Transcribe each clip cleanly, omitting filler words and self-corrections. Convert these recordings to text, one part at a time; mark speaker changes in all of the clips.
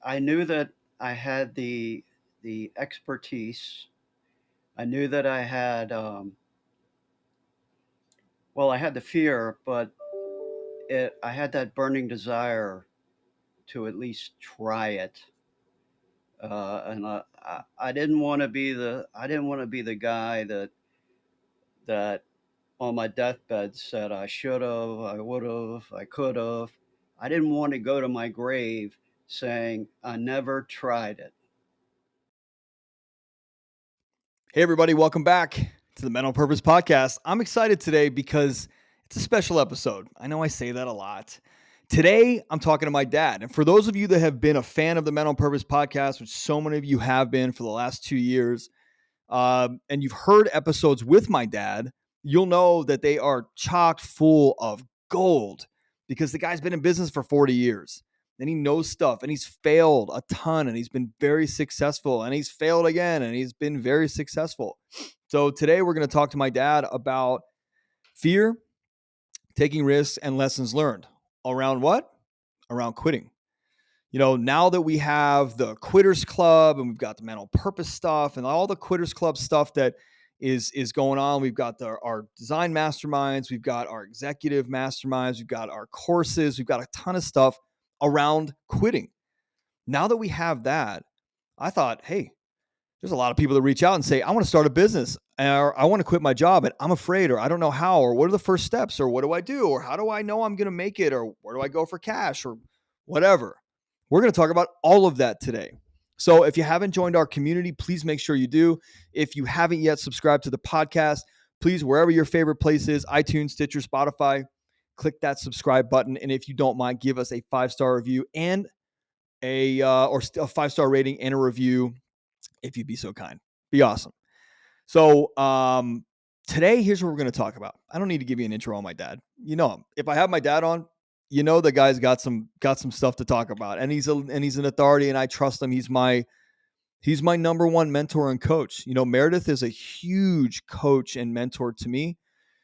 Speaker 1: I knew that I had the expertise. I knew that I had I had the fear, but I had that burning desire to at least try it. And I didn't want to be the guy that on my deathbed said I should have, I would have, I could have. I didn't want to go to my grave saying I never tried it.
Speaker 2: Hey, everybody, welcome back to the Mental Purpose Podcast. I'm excited today because it's a special episode. I know I say that a lot. Today, I'm talking to my dad. And for those of you that have been a fan of the Mental Purpose Podcast, which so many of you have been for the last 2 years, and you've heard episodes with my dad, you'll know that they are chock full of gold because the guy's been in business for 40 years and he knows stuff and he's failed a ton and he's been very successful and he's failed again and he's been very successful. So today we're going to talk to my dad about fear, taking risks, and lessons learned around what? Around quitting. Now that we have the Quitters Club and we've got the mental purpose stuff and all the Quitters Club stuff that is going on, we've got our design masterminds, we've got our executive masterminds, we've got our courses, we've got a ton of stuff around quitting. Now that we have that, I thought, hey, there's a lot of people that reach out and say, I want to start a business or I want to quit my job and I'm afraid or I don't know how or what are the first steps or what do I do or how do I know I'm going to make it or where do I go for cash or whatever. We're going to talk about all of that today. So if you haven't joined our community, please make sure you do. If you haven't yet subscribed to the podcast, please, wherever your favorite place is, iTunes, Stitcher, Spotify, click that subscribe button. And if you don't mind, give us a 5-star review and a 5-star rating and a review if you'd be so kind. Be awesome. So today, here's what we're going to talk about. I don't need to give you an intro on my dad. You know him. If I have my dad on, you know the guy's got some stuff to talk about, and he's an authority, and I trust him. He's my number one mentor and coach. Meredith is a huge coach and mentor to me.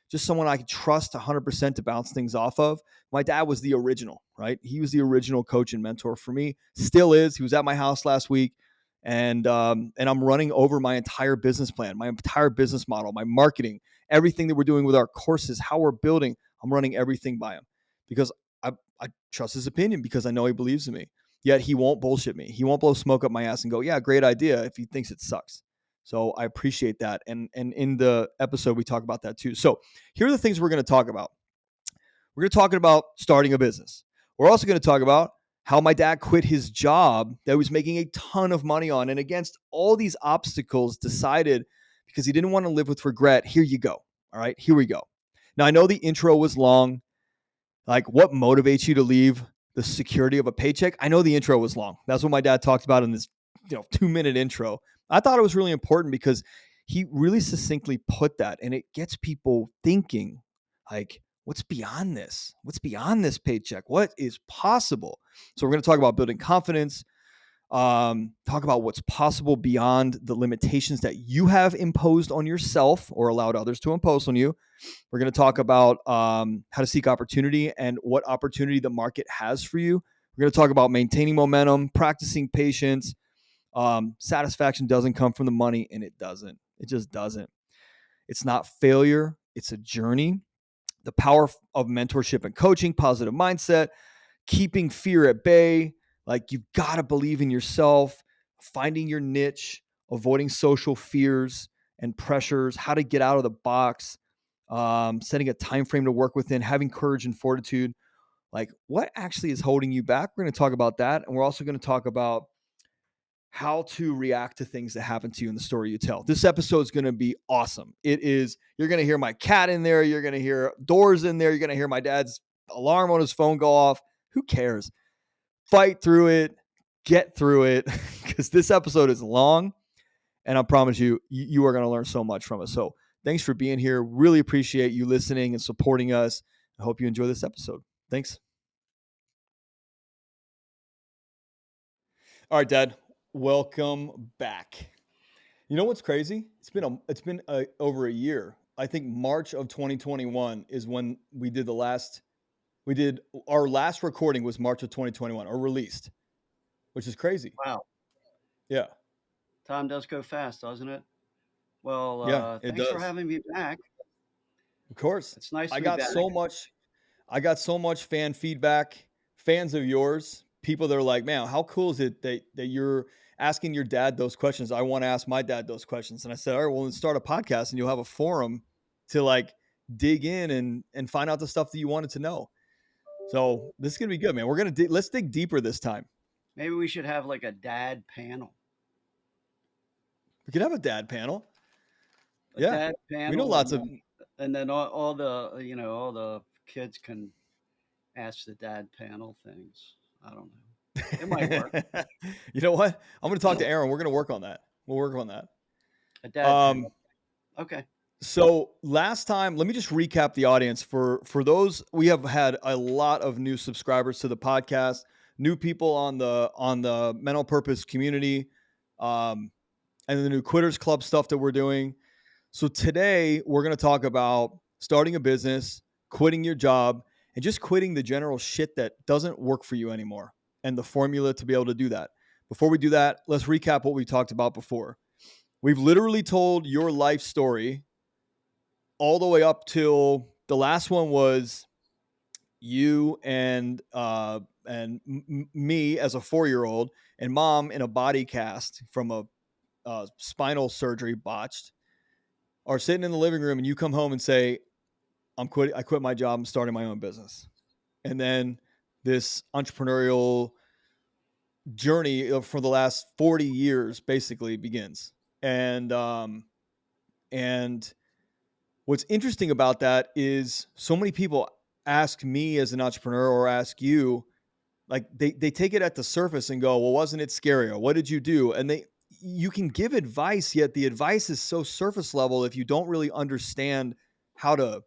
Speaker 2: Just someone I can trust 100% to bounce things off of. My dad was the original, right? He was the original coach and mentor for me. Still is. He was at my house last week, and I'm running over my entire business plan, my entire business model, my marketing, everything that we're doing with our courses, how we're building. I'm running everything by him because I trust his opinion because I know he believes in me. Yet he won't bullshit me. He won't blow smoke up my ass and go, "Yeah, great idea," if he thinks it sucks. So I appreciate that. And in the episode, we talk about that too. So here are the things we're going to talk about. We're going to talk about starting a business. We're also going to talk about how my dad quit his job that he was making a ton of money on. And against all these obstacles, decided because he didn't want to live with regret. Here you go. All right, here we go. Now, I know the intro was long. Like, what motivates you to leave the security of a paycheck? I know the intro was long. That's what my dad talked about in this 2-minute intro. I thought it was really important because he really succinctly put that, and it gets people thinking, like, what's beyond this? What's beyond this paycheck? What is possible? So we're going to talk about building confidence, talk about what's possible beyond the limitations that you have imposed on yourself or allowed others to impose on you. We're going to talk about how to seek opportunity and what opportunity the market has for you. We're going to talk about maintaining momentum, practicing patience. Satisfaction doesn't come from the money, and it doesn't. It just doesn't. It's not failure. It's a journey. The power of mentorship and coaching, positive mindset, keeping fear at bay. Like, you've got to believe in yourself, finding your niche, avoiding social fears and pressures, how to get out of the box, setting a time frame to work within, having courage and fortitude. Like, what actually is holding you back? We're going to talk about that. And we're also going to talk about how to react to things that happen to you in the story you tell. This episode is going to be awesome. It is. You're going to hear my cat in there. You're going to hear doors in there. You're going to hear my dad's alarm on his phone go off. Who cares? Fight through it. Get through it, because this episode is long, and I promise you, you are going to learn so much from it. So thanks for being here. Really appreciate you listening and supporting us. I hope you enjoy this episode. Thanks. All right, Dad. Welcome back. You know what's crazy? It's been over a year. I think March of 2021 is when we did our last recording was March of 2021 or released. which is crazy.
Speaker 1: Wow,
Speaker 2: Yeah.
Speaker 1: time does go fast, doesn't it? Well,
Speaker 2: Yeah, it
Speaker 1: thanks for
Speaker 2: does.
Speaker 1: having me back.
Speaker 2: Of course.
Speaker 1: It's nice
Speaker 2: I
Speaker 1: to be
Speaker 2: got
Speaker 1: back.
Speaker 2: so much I got so much fan feedback, fans of yours, people that are like, "Man, how cool is it that you're asking your dad those questions? I want to ask my dad those questions." And I said, "All right, well, then start a podcast and you'll have a forum to like dig in and find out the stuff that you wanted to know." So, this is going to be good, man. Let's dig deeper this time.
Speaker 1: Maybe we should have like a dad panel.
Speaker 2: We could have a dad panel.
Speaker 1: A
Speaker 2: Yeah.
Speaker 1: dad
Speaker 2: We know
Speaker 1: panel,
Speaker 2: lots of
Speaker 1: and then all the all the kids can ask the dad panel things. I don't know. It might work.
Speaker 2: You know what? I'm going to talk to Aaron. We're going to work on that. We'll work on that.
Speaker 1: A dad
Speaker 2: Um
Speaker 1: panel. Okay.
Speaker 2: So last time, let me just recap the audience for those. We have had a lot of new subscribers to the podcast, new people on the mental purpose community, um, and the new Quitters Club stuff that we're doing. So today we're going to talk about starting a business, quitting your job, and just quitting the general shit that doesn't work for you anymore, and the formula to be able to do that. Before we do that, let's recap what we talked about before. We've literally told your life story all the way up till the last one was you and me as a 4-year-old and mom in a body cast from a spinal surgery botched are sitting in the living room and you come home and say I quit my job, I'm starting my own business. And then this entrepreneurial journey for the last 40 years basically begins. And what's interesting about that is so many people ask me as an entrepreneur or ask you, like they take it at the surface and go, well, wasn't it scary? Or what did you do? And you can give advice, yet the advice is so surface level if you don't really understand how to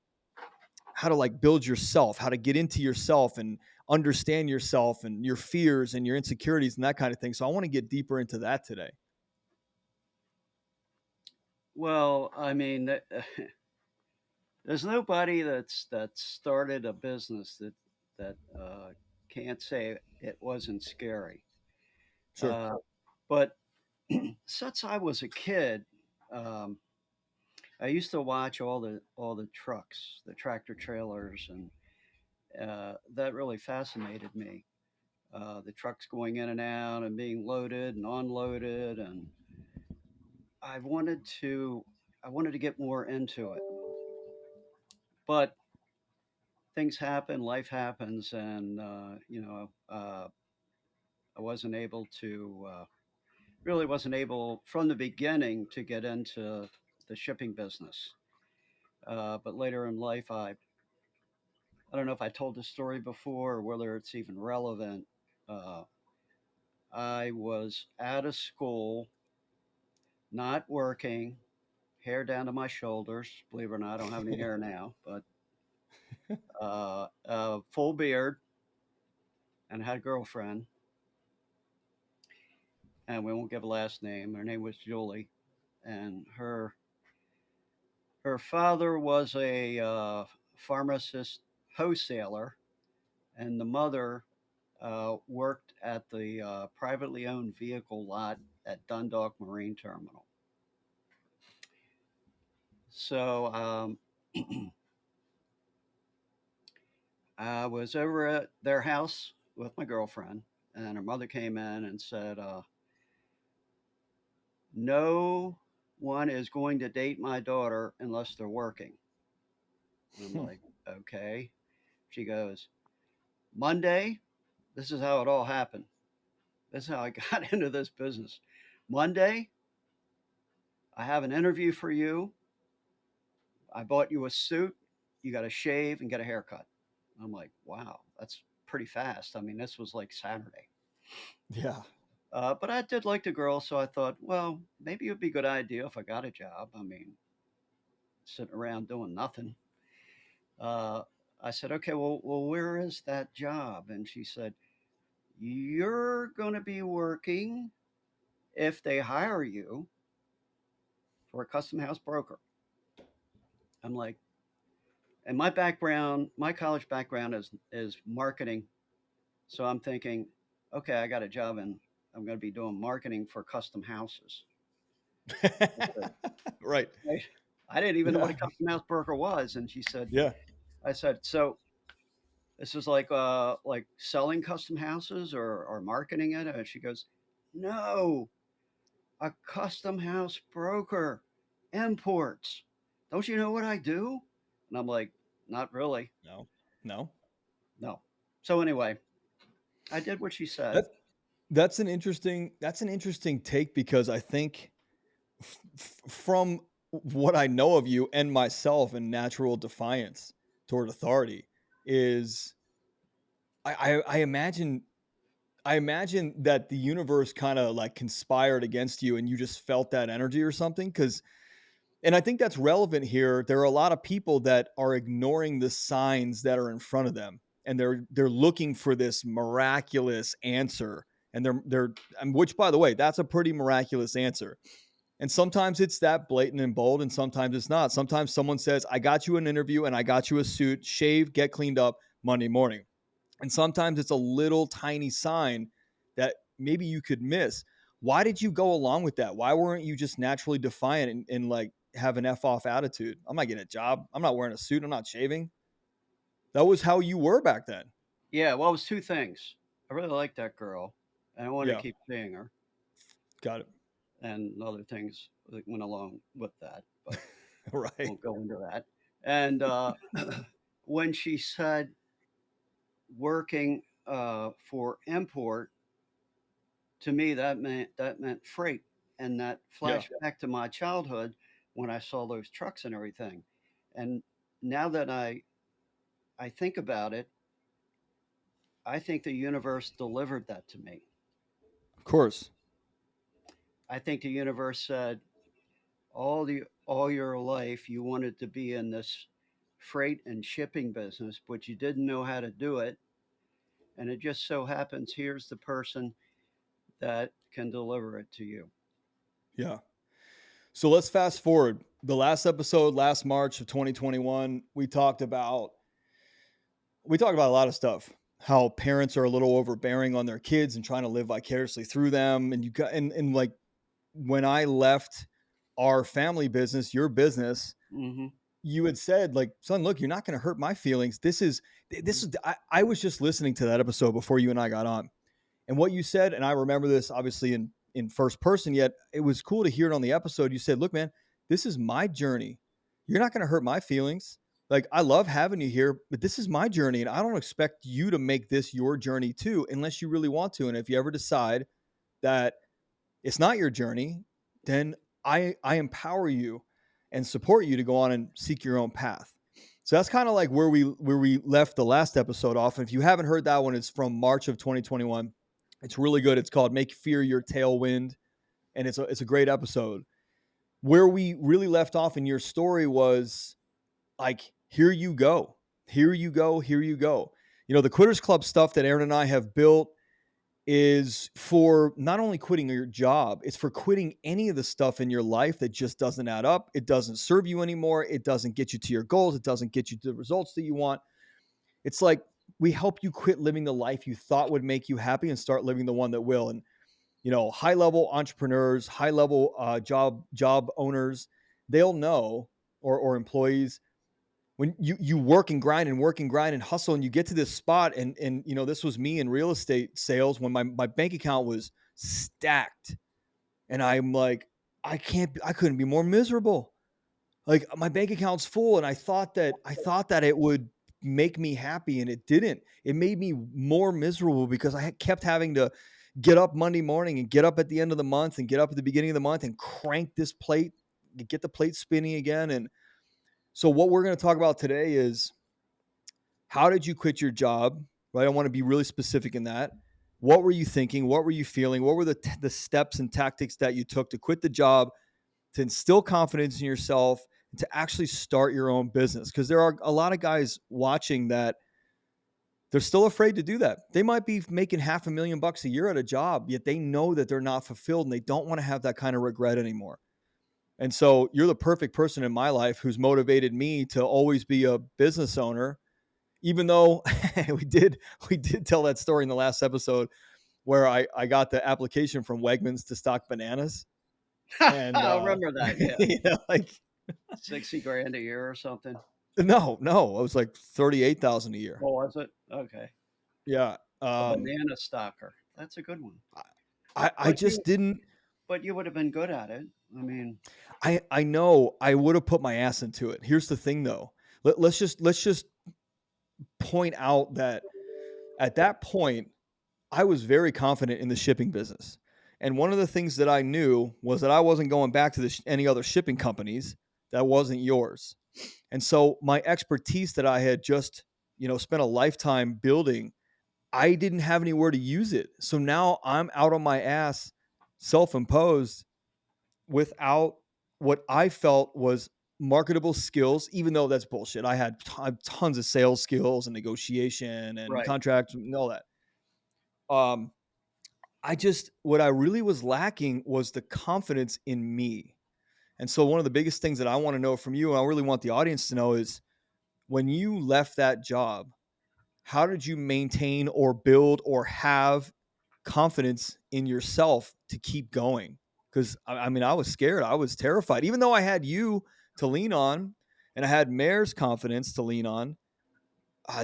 Speaker 2: like build yourself, how to get into yourself and understand yourself and your fears and your insecurities and that kind of thing. So I want to get deeper into that today.
Speaker 1: Well, I mean, there's nobody that started a business that can't say it wasn't scary.
Speaker 2: Sure.
Speaker 1: Uh, but since I was a kid, um, I used to watch all the trucks, the tractor trailers, and that really fascinated me. The trucks going in and out and being loaded and unloaded, and I wanted to I wanted to get more into it, but things happen, life happens, and I wasn't able to really wasn't able from the beginning to get into the shipping business. But later in life, I don't know if I told this story before or whether it's even relevant. Uh, I was out of school, not working, hair down to my shoulders. Believe it or not, I don't have any hair now, but full beard, and had a girlfriend, and we won't give a last name. Her name was Julie, and her father was a pharmacist wholesaler, and the mother worked at the privately owned vehicle lot at Dundalk Marine Terminal. So I was over at their house with my girlfriend, and her mother came in and said, "No one is going to date my daughter unless they're working." And I'm like, "Okay." She goes, "Monday, this is how it all happened. This is how I got into this business. Monday, I have an interview for you. I bought you a suit. You got to shave and get a haircut." I'm like, "Wow, that's pretty fast." I mean, this was like Saturday.
Speaker 2: Yeah.
Speaker 1: But I did like the girl, so I thought, well, maybe it would be a good idea if I got a job. I mean, sitting around doing nothing. Uh, I said, "Okay, well, where is that job?" And she said, "You're going to be working if they hire you for a custom house broker." I'm like, and my background, my college background is marketing, so I'm thinking, okay, I got a job in I'm going to be doing marketing for custom houses. I said,
Speaker 2: Right.
Speaker 1: "Hey," I didn't even know what
Speaker 2: Yeah.
Speaker 1: a custom house broker was. And she said,
Speaker 2: Yeah.
Speaker 1: I said, so this is like selling custom houses or marketing it? And she goes, no, a custom house broker, imports. Don't you know what I do? And I'm like, not really.
Speaker 2: No. No.
Speaker 1: No. So anyway, I did what she said.
Speaker 2: That's that's an interesting take because I think from what I know of you and myself and natural defiance toward authority is I imagine I imagine that the universe kind of like conspired against you and you just felt that energy or something because and I think that's relevant here. There are a lot of people that are ignoring the signs that are in front of them and they're looking for this miraculous answer and they're and which by the way, that's a pretty miraculous answer. And sometimes it's that blatant and bold, and sometimes it's not. Sometimes someone says, I got you an interview and I got you a suit, shave, get cleaned up Monday morning. And sometimes it's a little tiny sign that maybe you could miss. Why did you go along with that? Why weren't you just naturally defiant and like have an F off attitude? I'm not getting a job. I'm not wearing a suit. I'm not shaving. That was how you were back then.
Speaker 1: Yeah, well, it was two things. I really liked that girl, and I wanted to
Speaker 2: Yeah.
Speaker 1: keep seeing her,
Speaker 2: Got it.
Speaker 1: and other things that went along with that, but
Speaker 2: Right.
Speaker 1: won't go into that. And when she said working for import, to me that meant freight, and that
Speaker 2: Yeah.
Speaker 1: flashed back to my childhood when I saw those trucks and everything. And now that I think about it, I think the universe delivered that to me.
Speaker 2: Of course.
Speaker 1: I think the universe said, all your life you wanted to be in this freight and shipping business, but you didn't know how to do it. And it just so happens here's the person that can deliver it to you.
Speaker 2: Yeah. So let's fast forward. The last episode, last March of 2021, we talked about a lot of stuff. How parents are a little overbearing on their kids and trying to live vicariously through them. And you got and like when I left our family business, your business,
Speaker 1: Hmm.
Speaker 2: you had said, like, son, look, you're not going to hurt my feelings.
Speaker 1: Hmm.
Speaker 2: I was just listening to that episode before you and I got on. And what you said, and I remember this obviously in first person, yet it was cool to hear it on the episode. You said, look, man, this is my journey. You're not going to hurt my feelings. Like, I love having you here, but this is my journey. And I don't expect you to make this your journey too, unless you really want to. And if you ever decide that it's not your journey, then I empower you and support you to go on and seek your own path. So that's kind of like where we left the last episode off. And if you haven't heard that one, it's from March of 2021. It's really good. It's called "Make Fear Your Tailwind," and it's a great episode. Where we really left off in your story was like, here you go, here you go, here you go. You know, the Quitters Club stuff that Aaron and I have built is for not only quitting your job, it's for quitting any of the stuff in your life that just doesn't add up. It doesn't serve you anymore. It doesn't get you to your goals. It doesn't get you to the results that you want. It's like we help you quit living the life you thought would make you happy and start living the one that will. And, you know, high level entrepreneurs, high level job owners, they'll know, or employees, when you work and grind and hustle and you get to this spot and you know, this was me in real estate sales when my bank account was stacked and I'm like, I couldn't be more miserable. Like, my bank account's full and I thought that it would make me happy and it didn't. It made me more miserable because kept having to get up Monday morning and get up at the end of the month and get up at the beginning of the month and crank this plate, get the plate spinning again. And so what we're going to talk about today is, how did you quit your job? Right? I want to be really specific in that. What were you thinking? What were you feeling? What were the steps and tactics that you took to quit the job, to instill confidence in yourself, and to actually start your own business? Because there are a lot of guys watching that they're still afraid to do that. They might be making $500,000 a year at a job, yet they know that they're not fulfilled and they don't want to have that kind of regret anymore. And so you're the perfect person in my life who's motivated me to always be a business owner, even though we did tell that story in the last episode where I got the application from Wegmans to stock bananas, and
Speaker 1: I remember that. Yeah,
Speaker 2: like
Speaker 1: 60 grand a year or something.
Speaker 2: no, it was like 38,000 a year.
Speaker 1: Oh, was it? Okay.
Speaker 2: Yeah,
Speaker 1: A banana stalker. That's a good one.
Speaker 2: I
Speaker 1: But you
Speaker 2: just didn't.
Speaker 1: but you would have been good at it. I mean,
Speaker 2: I know I would have put my ass into it. Here's the thing, though. Let's just point out that at that point I was very confident in the shipping business. And one of the things that I knew was that I wasn't going back to any other shipping companies that wasn't yours. And so my expertise that I had just, spent a lifetime building, I didn't have anywhere to use it. So now I'm out on my ass, self-imposed, without what I felt was marketable skills, even though that's bullshit. I had tons of sales skills and negotiation and
Speaker 1: right.
Speaker 2: contracts and all that. Um, what I really was lacking was the confidence in me. And so, one of the biggest things that I want to know from you, and I really want the audience to know, is when you left that job, how did you maintain or build or have confidence in yourself to keep going? Because I mean, I was scared, I was terrified, even though I had you to lean on and I had Mayor's confidence to lean on.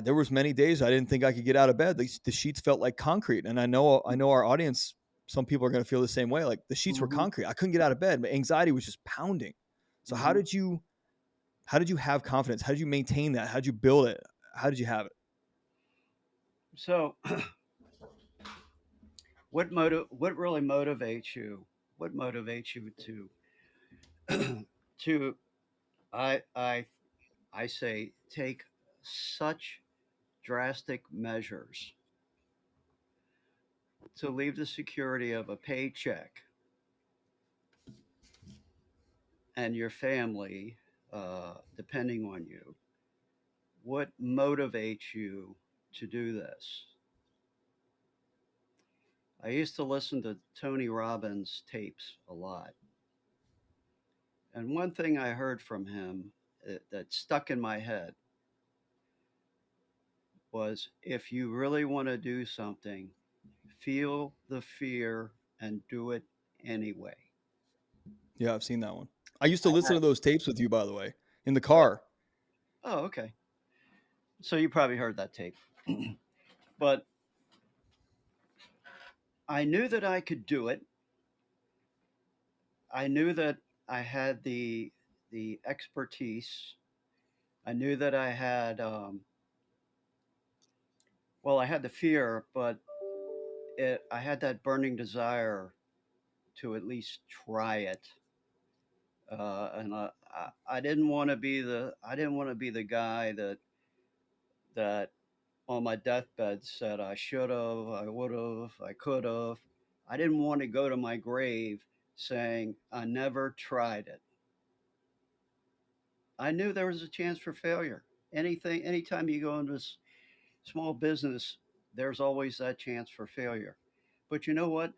Speaker 2: There was many days I didn't think I could get out of bed. The sheets felt like concrete, and I know our audience. Some people are going to feel the same way. Like the sheets were
Speaker 1: Mhm.
Speaker 2: concrete. I couldn't get out of bed. My anxiety was just pounding. So how
Speaker 1: Mhm.
Speaker 2: did you have confidence? How did you maintain that? How did you build it? How did you have it?
Speaker 1: So, what really motivates you? What motivates you to I I I say take such drastic measures to leave the security of a paycheck and your family depending on you? What motivates you to do this? I used to listen to Tony Robbins tapes a lot. And one thing I heard from him that stuck in my head was if you really want to do something, feel the fear and do it anyway.
Speaker 2: Yeah, I've seen that one. I used to
Speaker 1: I
Speaker 2: listen
Speaker 1: had,
Speaker 2: to those tapes with you, by the way, in the
Speaker 1: oh,
Speaker 2: car.
Speaker 1: oh, okay. So you probably heard that tape. But I knew that I could do it. I knew that I had the expertise. I knew that I had well, I had the fear, but I had that burning desire to at least try it. And I didn't want to be the guy that on my deathbed said I should have, I would have, I could have. I didn't want to go to my grave saying I never tried it. I knew there was a chance for failure. Anytime you go into this small business, there's always that chance for failure. But you know what?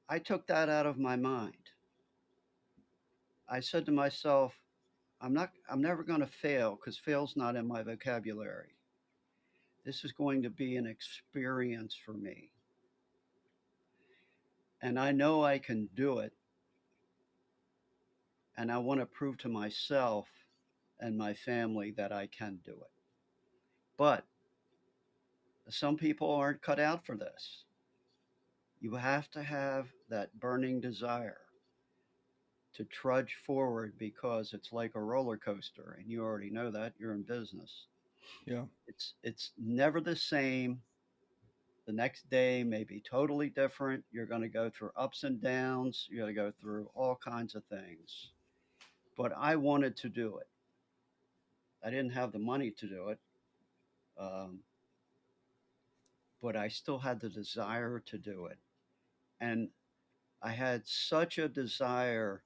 Speaker 1: I took that out of my mind. I said to myself, I'm never going to fail because fail's not in my vocabulary. This is going to be an experience for me. And I know I can do it. And I want to prove to myself and my family that I can do it. But some people aren't cut out for this. You have to have that burning desire to trudge forward because it's like a roller coaster. And you already know that you're in business.
Speaker 2: Yeah,
Speaker 1: It's never the same. The next day may be totally different. You're going to go through ups and downs. You're going to go through all kinds of things. But I wanted to do it. I didn't have the money to do it, um, but I still had the desire to do it. And I had such a desire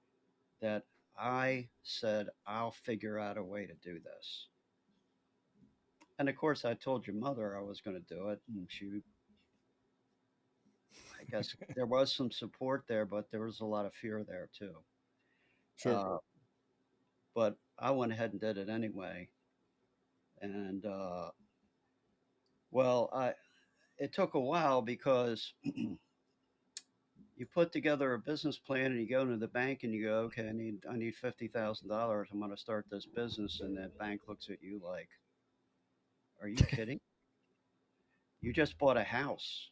Speaker 1: that I said, I'll figure out a way to do this. And of course, I told your mother I was going to do it. And I guess there was some support there, but there was a lot of fear there too.
Speaker 2: sure.
Speaker 1: Uh, but I went ahead and did it anyway. And well, it took a while because you put together a business plan and you go into the bank and you go, okay, I need $50,000. I'm going to start this business, and the bank looks at you like, are you kidding? You just bought a house.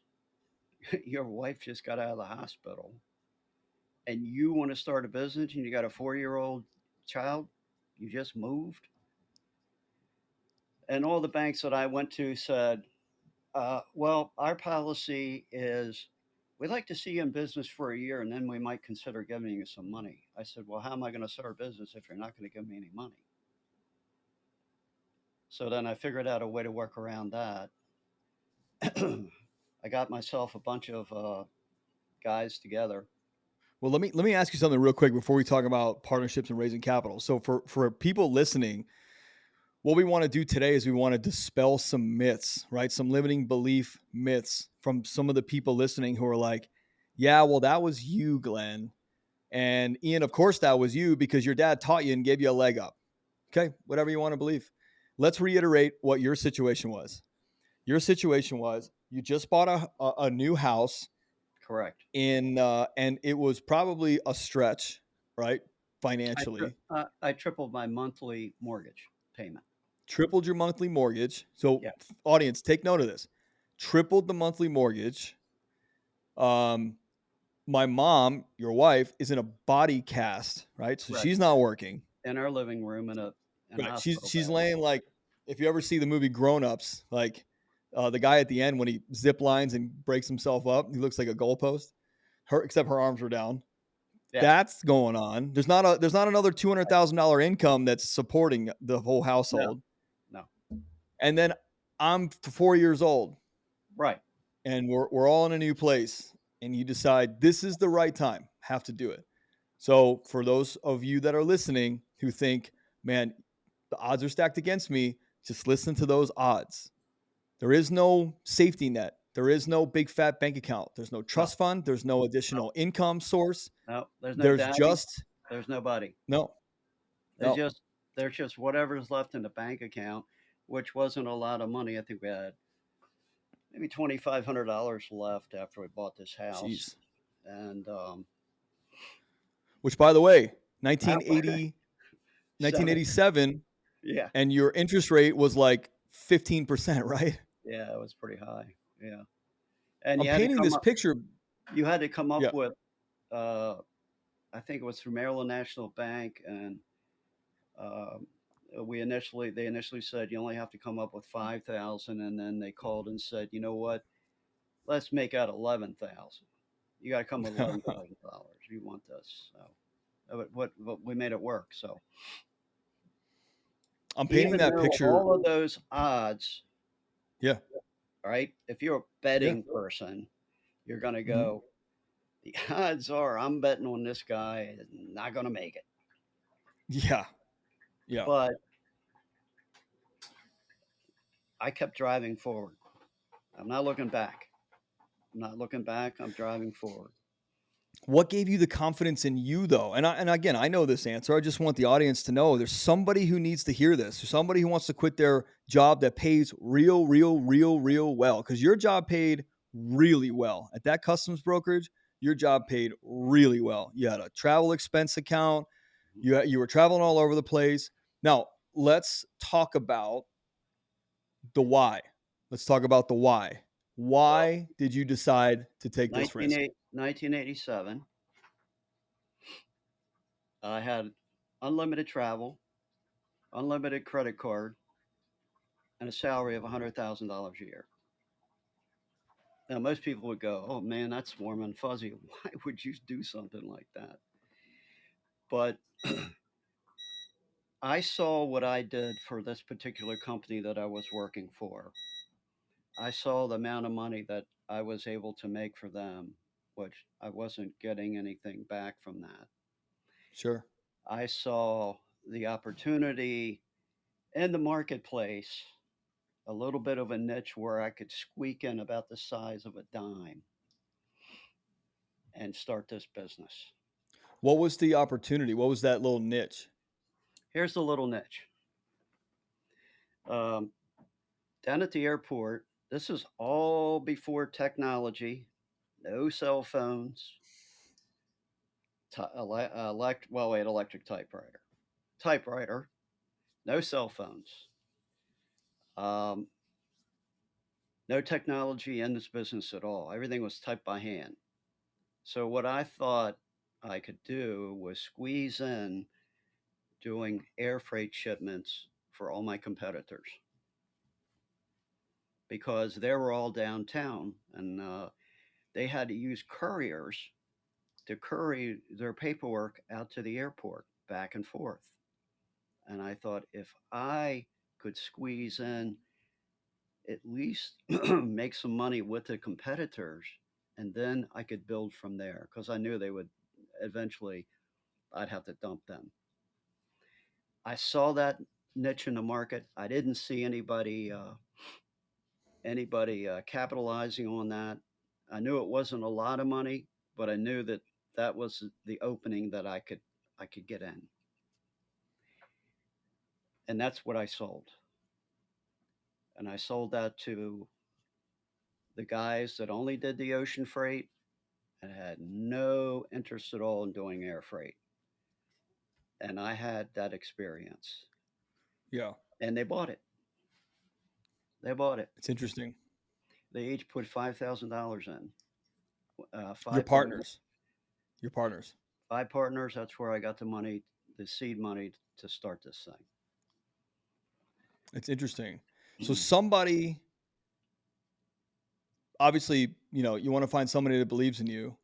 Speaker 1: Your wife just got out of the hospital, and you want to start a business, and you got a 4-year-old child. You just moved, and all the banks that I went to said, well, our policy is we'd like to see you in business for a year and then we might consider giving you some money. I said, well, how am I going to start a business if you're not going to give me any money? So then I figured out a way to work around that. I got myself a bunch of guys together.
Speaker 2: Well, let me ask you something real quick before we talk about partnerships and raising capital. So for people listening, what we want to do today is we want to dispel some myths, right? Some limiting belief myths from some of the people listening who are like, yeah, well, that was you, Glenn. And Ian, of course, that was you because your dad taught you and gave you a leg up. Okay, whatever you want to believe. Let's reiterate what your situation was. Your situation was you just bought a new house
Speaker 1: Correct.
Speaker 2: and it was probably a stretch, right? Financially,
Speaker 1: I tripled my monthly mortgage payment.
Speaker 2: tripled your monthly mortgage. So,
Speaker 1: Yeah,
Speaker 2: audience, take note of this. Tripled the monthly mortgage. Um, my mom, your wife, is in a body cast, right? So
Speaker 1: correct.
Speaker 2: she's not working.
Speaker 1: In our living room in a
Speaker 2: Right. She's
Speaker 1: hospital
Speaker 2: she's
Speaker 1: bed.
Speaker 2: laying like if you ever see the movie Grown Ups, like the guy at the end when he zip lines and breaks himself up, he looks like a goalpost. Her except her arms were down.
Speaker 1: Yeah,
Speaker 2: That's going on. There's not another $200,000 income that's supporting the whole
Speaker 1: no,
Speaker 2: household.
Speaker 1: no,
Speaker 2: And then I'm 4 years old,
Speaker 1: right.
Speaker 2: and we're all in a new place, and you decide this is the right time, have to do it. So for those of you that are listening who think, man, the odds are stacked against me, just listen to those odds. There is no safety net. There is no big fat bank account. There's no
Speaker 1: No,
Speaker 2: trust fund. There's no
Speaker 1: no,
Speaker 2: additional income source.
Speaker 1: no. There's no
Speaker 2: There's
Speaker 1: daddy.
Speaker 2: just
Speaker 1: There's nobody.
Speaker 2: no,
Speaker 1: There's
Speaker 2: no.
Speaker 1: just there's just whatever's left in the bank account, which wasn't a lot of money. I think we had maybe $2,500 left after we bought this house,
Speaker 2: Jeez.
Speaker 1: and
Speaker 2: Which, by the way,
Speaker 1: that was
Speaker 2: 1980,
Speaker 1: seven.
Speaker 2: 1987,
Speaker 1: Yeah,
Speaker 2: and your interest rate was like 15%, right?
Speaker 1: yeah, it was pretty high. Yeah, and
Speaker 2: I'm painting this picture.
Speaker 1: you had to come up
Speaker 2: Yeah,
Speaker 1: with. Uh, I think it was through Maryland National Bank, and um, they initially said you only have to come up with 5,000, and then they called and said, you know what, let's make out 11,000. You got to come with $11,000. You want this? So, what we made it work. So
Speaker 2: I'm painting
Speaker 1: even
Speaker 2: that
Speaker 1: though
Speaker 2: picture.
Speaker 1: all of those odds,
Speaker 2: Yeah,
Speaker 1: right? If you're a
Speaker 2: yeah,
Speaker 1: betting person, you're going to
Speaker 2: hmm
Speaker 1: go. The odds are I'm betting on this guy is not going to make it.
Speaker 2: yeah, yeah.
Speaker 1: But I kept driving forward. I'm not looking back. I'm not looking back. I'm driving forward.
Speaker 2: What gave you the confidence in you, though? And again, I know this answer. I just want the audience to know there's somebody who needs to hear this. There's somebody who wants to quit their job that pays real well because your job paid really well at that customs brokerage. Your job paid really well. You had a travel expense account.
Speaker 1: Mhm.
Speaker 2: You were traveling all over the place. Now let's talk about the why. Let's talk about the why.
Speaker 1: Well,
Speaker 2: Why did you decide to take this risk?
Speaker 1: 1987, I had unlimited travel, unlimited credit card, and a salary of $100,000 a year. Now, most people would go, "Oh man, that's warm and fuzzy. Why would you do something like that?" But I saw what I did for this particular company that I was working for. I saw the amount of money that I was able to make for them, which I wasn't getting anything back from that.
Speaker 2: Sure.
Speaker 1: I saw the opportunity in the marketplace, a little bit of a niche where I could squeak in about the size of a dime and start this business.
Speaker 2: What was the opportunity? What was that little niche?
Speaker 1: Here's the little niche. Um, Down at the airport, This is all before technology, no cell phones, well, wait, electric typewriter, no cell phones, um, no technology in this business at all. Everything was typed by hand. So what I thought I could do was squeeze in doing air freight shipments for all my competitors because they were all downtown and they had to use couriers to curry their paperwork out to the airport back and forth. And I thought if I could squeeze in at least make some money with the competitors, and then I could build from there because I knew they would eventually, I'd have to dump them. I saw that niche in the market. I didn't see anybody capitalizing on that. I knew it wasn't a lot of money, but I knew that that was the opening that I could get in, and that's what I sold. And I sold that to the guys that only did the ocean freight and had no interest at all in doing air freight. And I had that experience,
Speaker 2: Yeah,
Speaker 1: and they bought it. They bought it.
Speaker 2: it's interesting.
Speaker 1: They each put $5,000 in.
Speaker 2: Your
Speaker 1: Five partners.
Speaker 2: partners, your partners.
Speaker 1: Five partners. That's where I got the money, the seed money to start this
Speaker 2: It's interesting. So
Speaker 1: thing.
Speaker 2: somebody, obviously, you want to find somebody that believes in you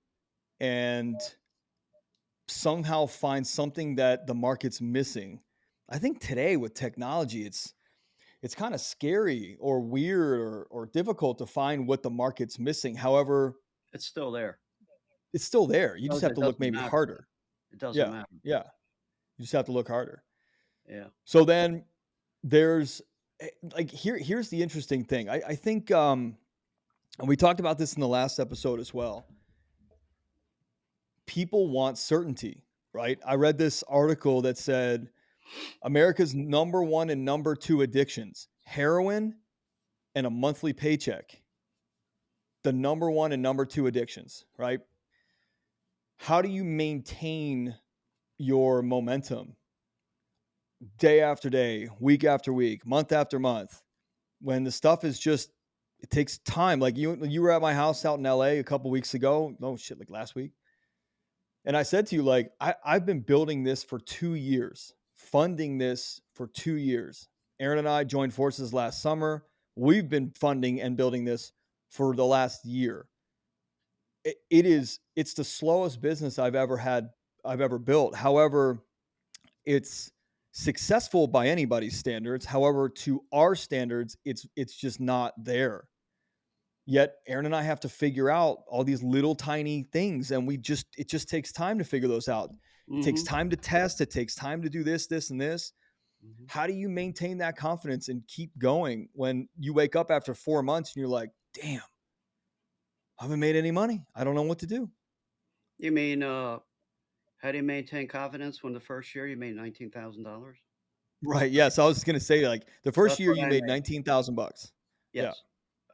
Speaker 2: and somehow find something that the market's missing. I think today with technology, it's kind of scary or weird or difficult to find what the market's missing. However,
Speaker 1: It's still there.
Speaker 2: it's still there. You just
Speaker 1: Because
Speaker 2: have
Speaker 1: it
Speaker 2: to look
Speaker 1: doesn't
Speaker 2: maybe
Speaker 1: matter.
Speaker 2: harder.
Speaker 1: It doesn't
Speaker 2: Yeah,
Speaker 1: matter.
Speaker 2: yeah. You just have to look harder.
Speaker 1: Yeah.
Speaker 2: So then there's like here's the interesting thing. I think and we talked about this in the last episode as well. People want certainty, right? I read this article that said America's number one and number two addictions, heroin and a monthly paycheck. The number one and number two addictions, right? How do you maintain your momentum day after day, week after week, month after month, when the stuff is just it takes time. Like you were at my house out in LA a couple weeks ago. Oh shit, like last week. And I said to you, like, I've been building this for 2 years, funding this for 2 years. Aaron and I joined forces last summer. We've been funding and building this for the last year. It's the slowest business I've ever built. However, it's successful by anybody's standards. However, to our standards, it's just not there. Yet Aaron and I have to figure out all these little tiny things, and it just takes time to figure those out. It takes
Speaker 1: Hmm.
Speaker 2: time to test. It takes time to do this, and this.
Speaker 1: Hmm.
Speaker 2: How do you maintain that confidence and keep going when you wake up after 4 months and you're like, damn, I haven't made any money. I don't know what to do.
Speaker 1: You mean how do you maintain confidence when the first year you made $19,000?
Speaker 2: Right. Yes. I was gonna say like the first
Speaker 1: That's
Speaker 2: year
Speaker 1: what
Speaker 2: you
Speaker 1: I
Speaker 2: made
Speaker 1: made.
Speaker 2: 19,000 bucks. Yeah.
Speaker 1: Yes.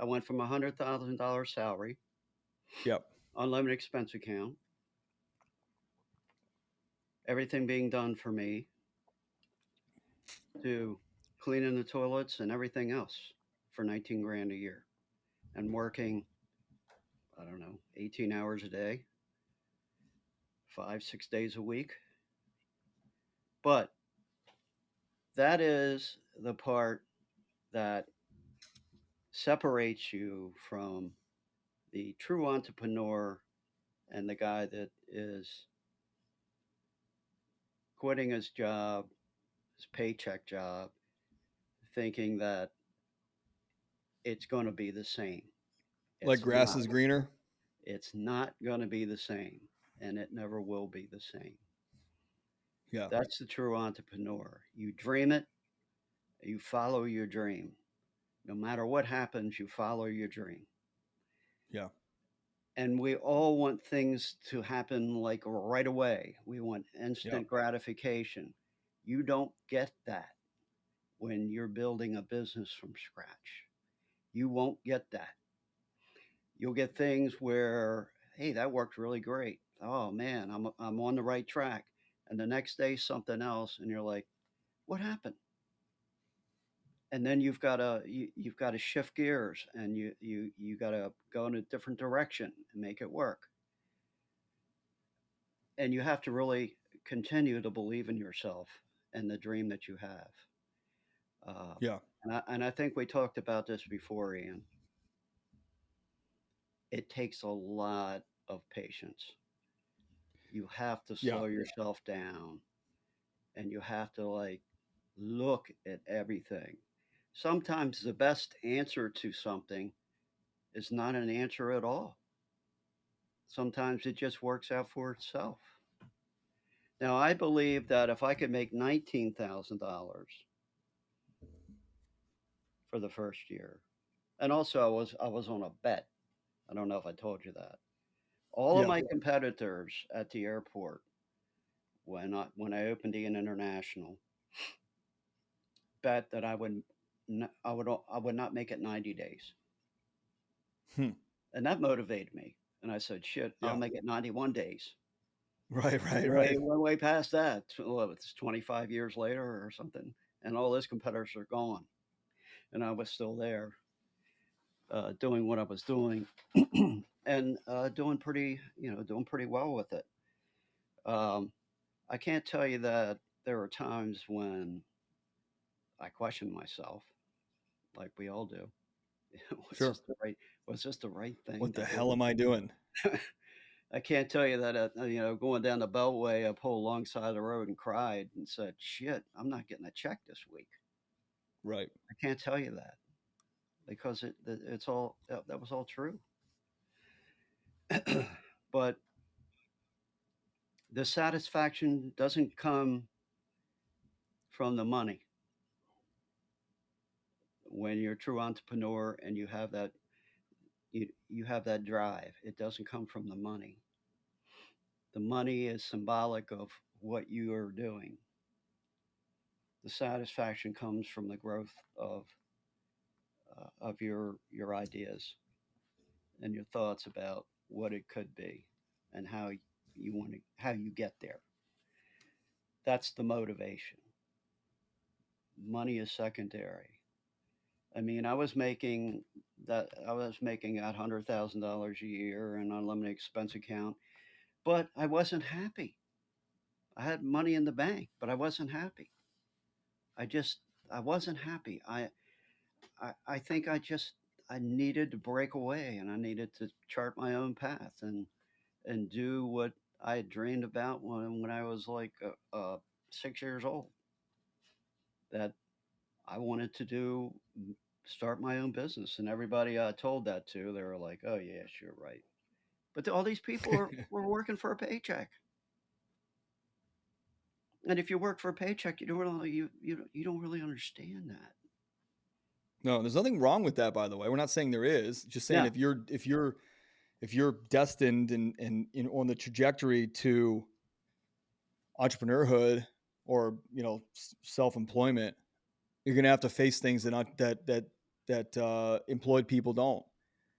Speaker 1: I went from $100,000 salary,
Speaker 2: Yep.
Speaker 1: unlimited expense account, everything being done for me, to cleaning the toilets and everything else for 19 grand a year and working, I don't know, 18 hours a day, 5, 6 days a week. But that is the part that separates you from the true entrepreneur and the guy that is quitting his job, his paycheck job, thinking that it's going to be the same.
Speaker 2: Like
Speaker 1: It's
Speaker 2: grass
Speaker 1: not.
Speaker 2: is greener.
Speaker 1: It's not going to be the same, and it never will be the same.
Speaker 2: Yeah.
Speaker 1: That's the true entrepreneur. You dream it, you follow your dream. No matter what happens, you follow your dream.
Speaker 2: Yeah.
Speaker 1: And we all want things to happen like right away. We want
Speaker 2: Yeah.
Speaker 1: instant gratification. You don't get that when you're building a business from scratch. You won't get that. You'll get things where, hey, that worked really great. Oh man, I'm on the right track. And the next day something else, and you're like, what happened? And then you've got to shift gears, and you got to go in a different direction and make it work. And you have to really continue to believe in yourself and the dream that you have. Uh,
Speaker 2: Yeah.
Speaker 1: and I think we talked about this before, Ian. It takes a lot of patience. You have to
Speaker 2: Yeah.
Speaker 1: slow yourself down, and you have to like look at everything. Sometimes the best answer to something is not an answer at all. Sometimes it just works out for itself. Now, I believe that if I could make $19,000 for the first year, and also I was on a bet. I don't know if I told you that. All of
Speaker 2: Yeah.
Speaker 1: my competitors at the airport, when I opened Ian International, bet that I would not make it 90 days,
Speaker 2: Hmm.
Speaker 1: and that motivated me. And I said, "Shit, I'll
Speaker 2: Yeah.
Speaker 1: make it 91 days."
Speaker 2: Right. Right.
Speaker 1: Way
Speaker 2: Right.
Speaker 1: went way past that. Well, it's 25 years later or something, and all those competitors are gone, and I was still there, doing what I was doing, and doing pretty well with it. Um, I can't tell you that there were times when I questioned myself, like we all do. was
Speaker 2: Sure.
Speaker 1: this the right was this the right thing
Speaker 2: What
Speaker 1: to
Speaker 2: the
Speaker 1: do?
Speaker 2: hell am I doing?
Speaker 1: I can't tell you that going down the Beltway, I pulled alongside the road and cried and said, "Shit, I'm not getting a check this week."
Speaker 2: Right.
Speaker 1: I can't tell you that because it's all that was all true. But the satisfaction doesn't come from the money. When you're a true entrepreneur and you have that drive, it doesn't come from the money. The money is symbolic of what you are doing. The satisfaction comes from the growth of your ideas and your thoughts about what it could be and how you get there. That's the motivation. Money is secondary. I mean, I was making $100,000 a year in an unlimited expense account, but I wasn't happy. I had money in the bank, but I wasn't happy. I just I wasn't happy. I think I needed to break away, and I needed to chart my own path and do what I had dreamed about when I was like 6 years old. That I wanted to start my own business, and everybody I told that to, they were like, "Oh yes, you're right." But all these people were working for a paycheck, and if you work for a paycheck, you don't really understand that.
Speaker 2: No, there's nothing wrong with that, by the way. We're not saying there is. Just saying
Speaker 1: Yeah,
Speaker 2: if you're destined and on the trajectory to entrepreneurhood or self-employment, you're gonna have to face things that employed people don't.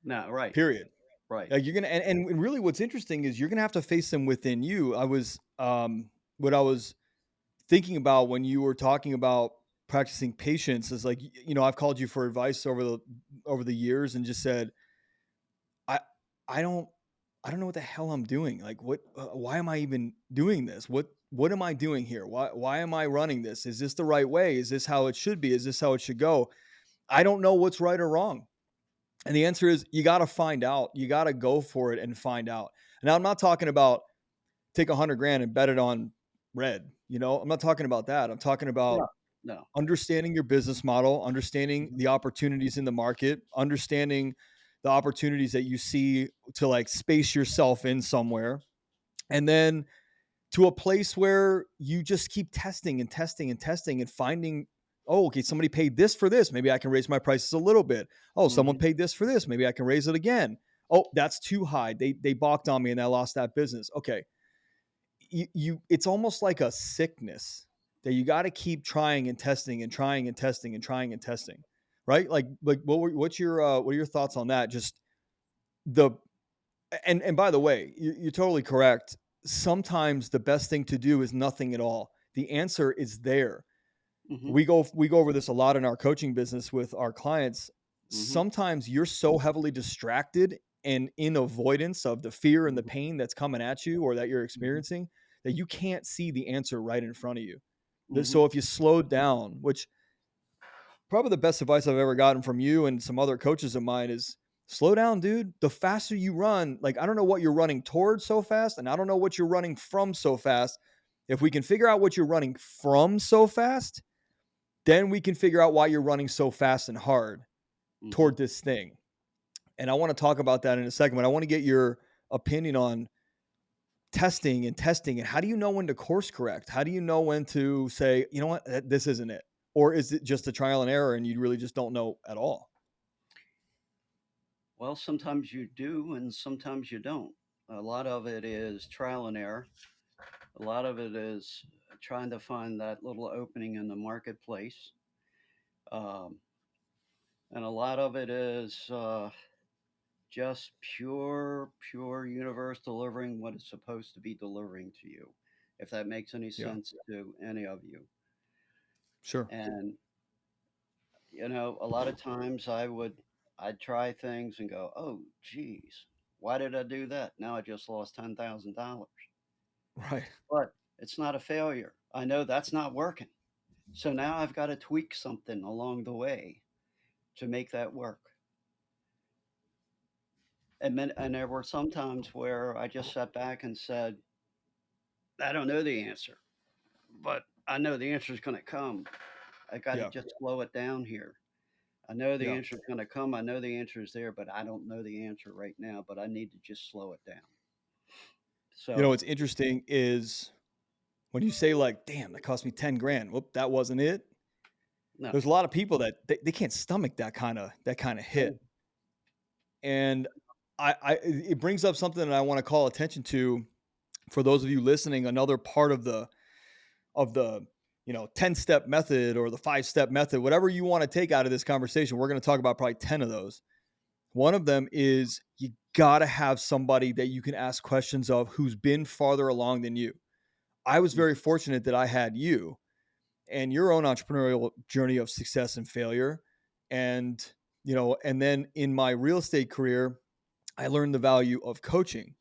Speaker 1: no, right,
Speaker 2: Period.
Speaker 1: right.
Speaker 2: You're gonna and really what's interesting is you're gonna have to face them within you. What I was thinking about when you were talking about practicing patience is like I've called you for advice over the years and just said I I don't I don't know what the hell I'm doing. Like why am I even doing this? What am I doing here? Why am I running this? Is this the right way? Is this how it should be? Is this how it should go? I don't know what's right or wrong. And the answer is you got to find out. You got to go for it and find out. Now I'm not talking about take 100 grand and bet it on red. I'm not talking about that. I'm talking about
Speaker 1: No, no.
Speaker 2: understanding your business model, understanding
Speaker 1: Mhm.
Speaker 2: the opportunities in the market, understanding the opportunities that you see to like space yourself in somewhere, and then to a place where you just keep testing and testing and testing and finding, oh, okay, somebody paid this for this. Maybe I can raise my prices a little bit. Oh, someone
Speaker 1: Mhm.
Speaker 2: paid this for this. Maybe I can raise it again. Oh, that's too high. They balked on me and I lost that business. Okay. It's almost like a sickness that you got to keep trying and testing and trying and testing and trying and testing. right? Like what are your thoughts on that? Just the and by the way, you're totally correct. Sometimes the best thing to do is nothing at all. The answer is there.
Speaker 1: Mhm,
Speaker 2: We go over this a lot in our coaching business with our clients.
Speaker 1: mhm,
Speaker 2: Sometimes you're so heavily distracted and in avoidance of the fear and the
Speaker 1: mhm,
Speaker 2: pain that's coming at you or that you're
Speaker 1: mhm,
Speaker 2: experiencing that you can't see the answer right in front of you.
Speaker 1: mhm,
Speaker 2: So if you slow down, which probably the best advice I've ever gotten from you and some other coaches of mine is slow down, dude. The faster you run, like I don't know what you're running towards so fast, and I don't know what you're running from so fast. If we can figure out what you're running from so fast, then we can figure out why you're running so fast and hard
Speaker 1: mhm.
Speaker 2: toward this thing. And I want to talk about that in a second, but I want to get your opinion on testing and how do you know when to course correct? How do you know when to say, you know what, this isn't it? Or is it just a trial and error and you really just don't know at all?
Speaker 1: Well, sometimes you do and sometimes you don't. A lot of it is trial and error. A lot of it is trying to find that little opening in the marketplace. Um, and a lot of it is just pure universe delivering what it's supposed to be delivering to you, if that makes any
Speaker 2: Yeah,
Speaker 1: sense to any of you.
Speaker 2: sure.
Speaker 1: And, a lot of times I'd try things and go, oh, geez, why did I do that? Now I just lost $10,000.
Speaker 2: Right.
Speaker 1: But it's not a failure. I know that's not working. So now I've got to tweak something along the way to make that work. And there were some times where I just sat back and said, I don't know the answer, but I know the answer is going to come. I got to
Speaker 2: Yeah.
Speaker 1: just slow it down here. I know the
Speaker 2: Yeah.
Speaker 1: answer is going to come. I know the answer is there, but I don't know the answer right now. But I need to just slow it down. So
Speaker 2: What's interesting is when you say like, damn, that cost me 10 grand. Whoop, that wasn't it.
Speaker 1: no,
Speaker 2: There's a lot of people that they can't stomach that kind of hit.
Speaker 1: no,
Speaker 2: And it brings up something that I want to call attention to for those of you listening. Another part of the 10-step method or the 5-step method, whatever you want to take out of this conversation, we're going to talk about probably 10 of those. One of them is you got to have somebody that you can ask questions of who's been farther along than you. I was very fortunate that I had you and your own entrepreneurial journey of success and failure. And, and then in my real estate career, I learned the value of coaching.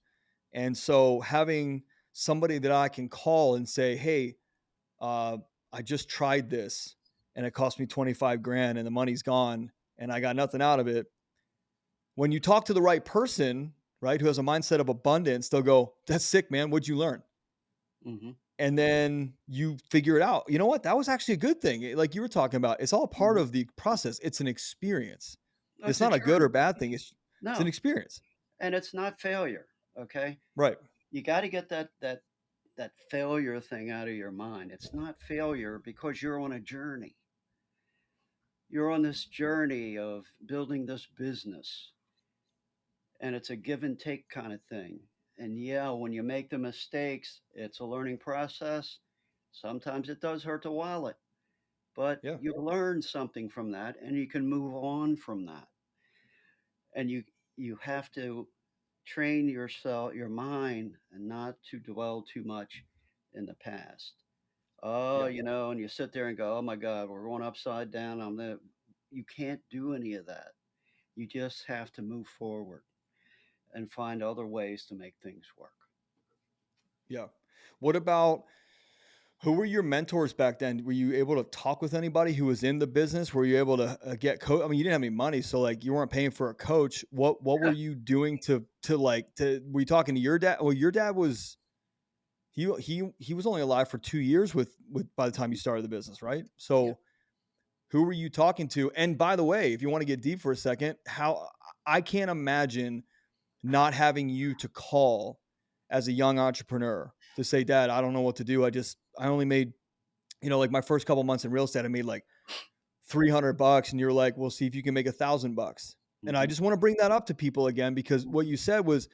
Speaker 2: And so having somebody that I can call and say, hey, uh, I just tried this and it cost me 25 grand and the money's gone and I got nothing out of it. When you talk to the right person, right, who has a mindset of abundance, they'll go, that's sick, man. What'd you learn?
Speaker 1: hmm
Speaker 2: And then you figure it out. You know what? That was actually a good thing. Like you were talking about, it's all part
Speaker 1: hmm
Speaker 2: of the process. It's an experience. It's
Speaker 1: that's a
Speaker 2: not a good or
Speaker 1: journey.
Speaker 2: bad thing. It's an
Speaker 1: No,
Speaker 2: experience.
Speaker 1: and it's not failure. Okay,
Speaker 2: Right.
Speaker 1: you got to get that failure thing out of your mind. It's not failure because you're on a journey. You're on this journey of building this business, and it's a give and take kind of thing. And yeah, when you make the mistakes, it's a learning process. Sometimes it does hurt the wallet, but
Speaker 2: Yeah.
Speaker 1: you learn something from that and you can move on from that. And you have to train yourself, your mind, and not to dwell too much in the past. Oh,
Speaker 2: Yeah.
Speaker 1: and you sit there and go, "Oh my God, we're going upside down." You can't do any of that. You just have to move forward and find other ways to make things work.
Speaker 2: Yeah. What about who were your mentors back then? Were you able to talk with anybody who was in the business? Were you able to get coach? I mean, you didn't have any money, so like you weren't paying for a coach. What were you doing to were you talking to your dad? Well, your dad was he was only alive for 2 years with by the time you started the business, right?
Speaker 1: Yeah.
Speaker 2: So who were you talking to? And by the way, if you want to get deep for a second, how I can't imagine not having you to call as a young entrepreneur to say, Dad, I don't know what to do. I only made, like my first couple months in real estate, I made like $300 and you're like, well, see if you can make $1,000. And I
Speaker 1: Mhm.
Speaker 2: just want to bring that up to people again, because what you said was,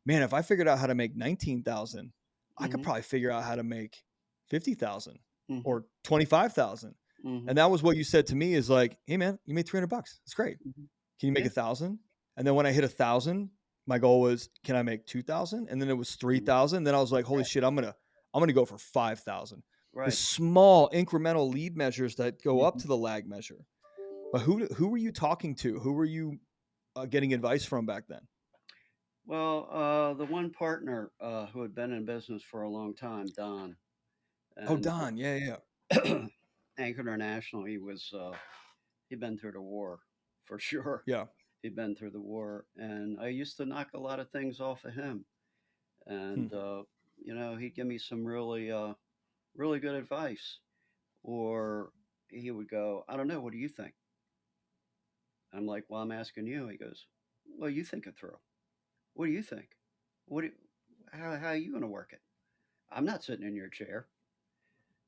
Speaker 2: man, if I figured out how to make 19,000, I could
Speaker 1: Mhm.
Speaker 2: probably figure out how to make 50,000
Speaker 1: Mhm.
Speaker 2: or 25,000.
Speaker 1: Mhm.
Speaker 2: And that was what you said to me is like, "Hey man, you made $300. It's great.
Speaker 1: Mhm.
Speaker 2: Can you make
Speaker 1: Yeah.
Speaker 2: 1,000?" And then when I hit 1,000, my goal was, "Can I make 2,000?" And then it was
Speaker 1: Mhm.
Speaker 2: 3,000. Then I was like, "Holy shit, I'm gonna go for 5,000." The
Speaker 1: Right.
Speaker 2: small incremental lead measures that go up
Speaker 1: Mhm.
Speaker 2: to the lag measure. But who were you talking to? Who were you getting advice from back then?
Speaker 1: Well, the one partner, who had been in business for a long time, Don,
Speaker 2: Oh,
Speaker 1: and
Speaker 2: Don. Yeah, yeah,
Speaker 1: Anchor International, he'd been through the war for sure.
Speaker 2: yeah.
Speaker 1: He'd been through the war, and I used to knock a lot of things off of him.
Speaker 2: Hmm.
Speaker 1: And he'd give me some really good advice, or he would go, "I don't know. What do you think?" I'm like, "Well, I'm asking you." He goes, "Well, you think it through. What do you think? What do, how are you going to work it? I'm not sitting in your chair.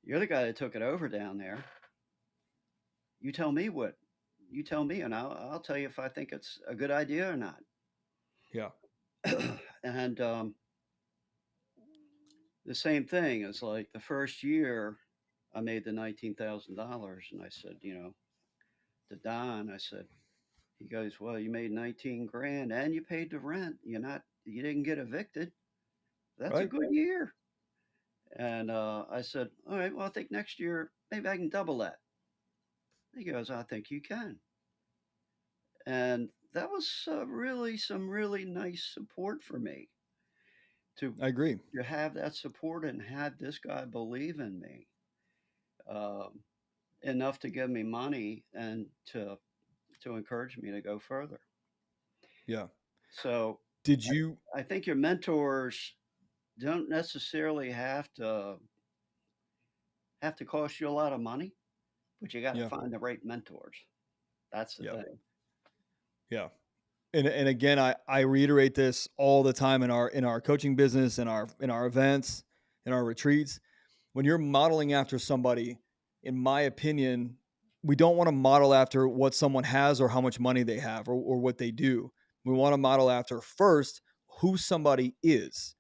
Speaker 1: You're the guy that took it over down there. You tell me what. You tell me, and I'll tell you if I think it's a good idea or not."
Speaker 2: Yeah.
Speaker 1: And the same thing is like the first year I made the $19,000, and I said, to Don, I said, he goes, "Well, you made 19 grand and you paid the rent. You didn't get evicted. That's a
Speaker 2: Right.
Speaker 1: good year." And I said, "All right, well, I think next year maybe I can double that." He goes, "I think you can." And that was really some really nice support for me to
Speaker 2: I agree.
Speaker 1: to have that support and have this guy believe in me um, enough to give me money and to encourage me to go further.
Speaker 2: Yeah.
Speaker 1: So
Speaker 2: Did you?
Speaker 1: I think your mentors don't necessarily have to cost you a lot of money, but you got to
Speaker 2: Yeah.
Speaker 1: find the right mentors. That's the
Speaker 2: Yeah.
Speaker 1: thing.
Speaker 2: Yeah. And again, I reiterate this all the time in our coaching business, in our events, in our retreats. When you're modeling after somebody, in my opinion, we don't want to model after what someone has or how much money they have or what they do. We want to model after first who somebody is,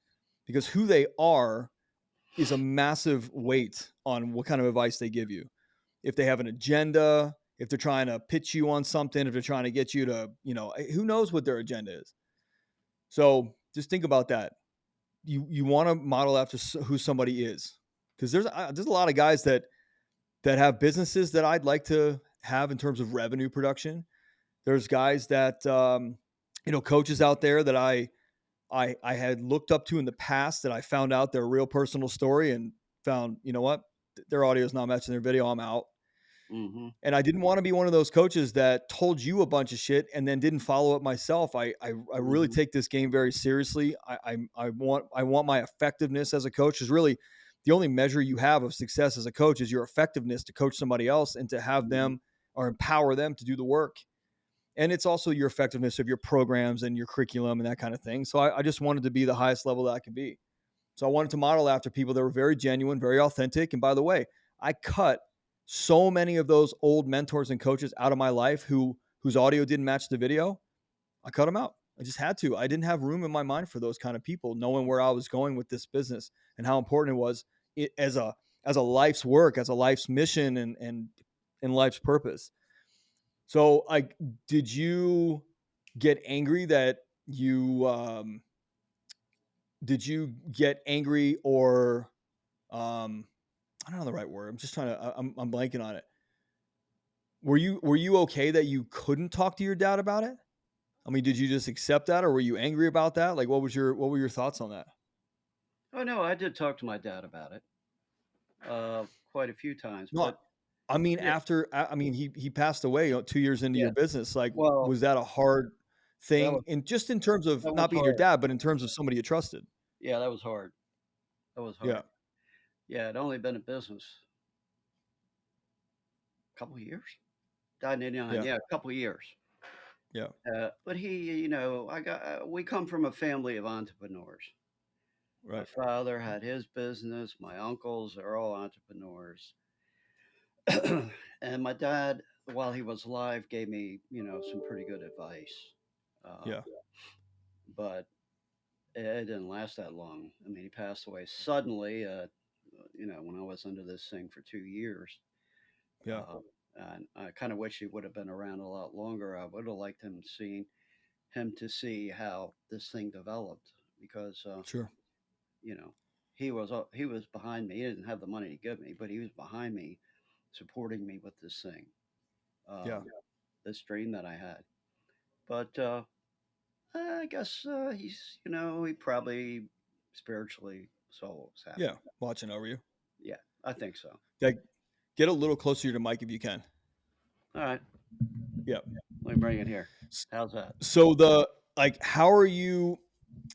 Speaker 2: because who they are is a massive weight on what kind of advice they give you. If they have an agenda, if they're trying to pitch you on something, if they're trying to get you to, who knows what their agenda is. So just think about that. You want to model after who somebody is, because there's a lot of guys that have businesses that I'd like to have in terms of revenue production. There's guys that coaches out there that I had looked up to in the past that I found out their real personal story and found, what, their audio is not matching their video. I'm out.
Speaker 1: Hmm.
Speaker 2: And I didn't want to be one of those coaches that told you a bunch of shit and then didn't follow up myself. I really
Speaker 1: Hmm.
Speaker 2: take this game very seriously. I want my effectiveness as a coach is really the only measure you have of success as a coach is your effectiveness to coach somebody else and to have
Speaker 1: Hmm.
Speaker 2: them or empower them to do the work. And it's also your effectiveness of your programs and your curriculum and that kind of thing. So I just wanted to be the highest level that I could be. So I wanted to model after people that were very genuine, very authentic. And by the way, I cut so many of those old mentors and coaches out of my life whose audio didn't match the video. I cut them out. I just had to. I didn't have room in my mind for those kind of people, knowing where I was going with this business and how important it was as a life's work, as a life's mission and life's purpose. So did you get angry that you did you get angry or um I don't know the right word. I'm just trying to I'm blanking on it. Were you okay that you couldn't talk to your dad about it? I mean, did you just accept that or were you angry about that? Like what were your thoughts on that?
Speaker 1: Oh no, I did talk to my dad about it quite a few times,
Speaker 2: No,
Speaker 1: but
Speaker 2: I mean
Speaker 1: yeah,
Speaker 2: I mean he passed away 2 years into
Speaker 1: yeah.
Speaker 2: your business. Like
Speaker 1: Well,
Speaker 2: was that a hard
Speaker 1: that
Speaker 2: thing
Speaker 1: was
Speaker 2: and just in terms of
Speaker 1: that was
Speaker 2: not being your
Speaker 1: hard.
Speaker 2: dad, but in terms of somebody you trusted?
Speaker 1: Yeah, that was hard. That was
Speaker 2: Yeah.
Speaker 1: hard. Yeah, I'd only been in business a couple of years. Died in '89.
Speaker 2: Yeah.
Speaker 1: Yeah, a couple of years.
Speaker 2: Yeah.
Speaker 1: But we come from a family of entrepreneurs. My
Speaker 2: Right.
Speaker 1: father had his business. My uncles are all entrepreneurs. And my dad, while he was alive, gave me, some pretty good advice. Uh,
Speaker 2: Yeah.
Speaker 1: but it didn't last that long. I mean, he passed away suddenly, when I was under this thing for 2 years.
Speaker 2: Yeah.
Speaker 1: uh, and I kind of wish he would have been around a lot longer. I would have liked him to see how this thing developed because
Speaker 2: Sure.
Speaker 1: you know he was behind me. He didn't have the money to give me, but he was behind me, supporting me with this thing,
Speaker 2: Yeah.
Speaker 1: this dream that I had. But I guess he probably spiritually saw what was
Speaker 2: Yeah.
Speaker 1: happening.
Speaker 2: Watching over you.
Speaker 1: Yeah, I think so.
Speaker 2: Like, get a little closer to the mic if you can.
Speaker 1: All right,
Speaker 2: Yeah.
Speaker 1: let me bring it here.
Speaker 2: S-
Speaker 1: How's that?
Speaker 2: So how are you?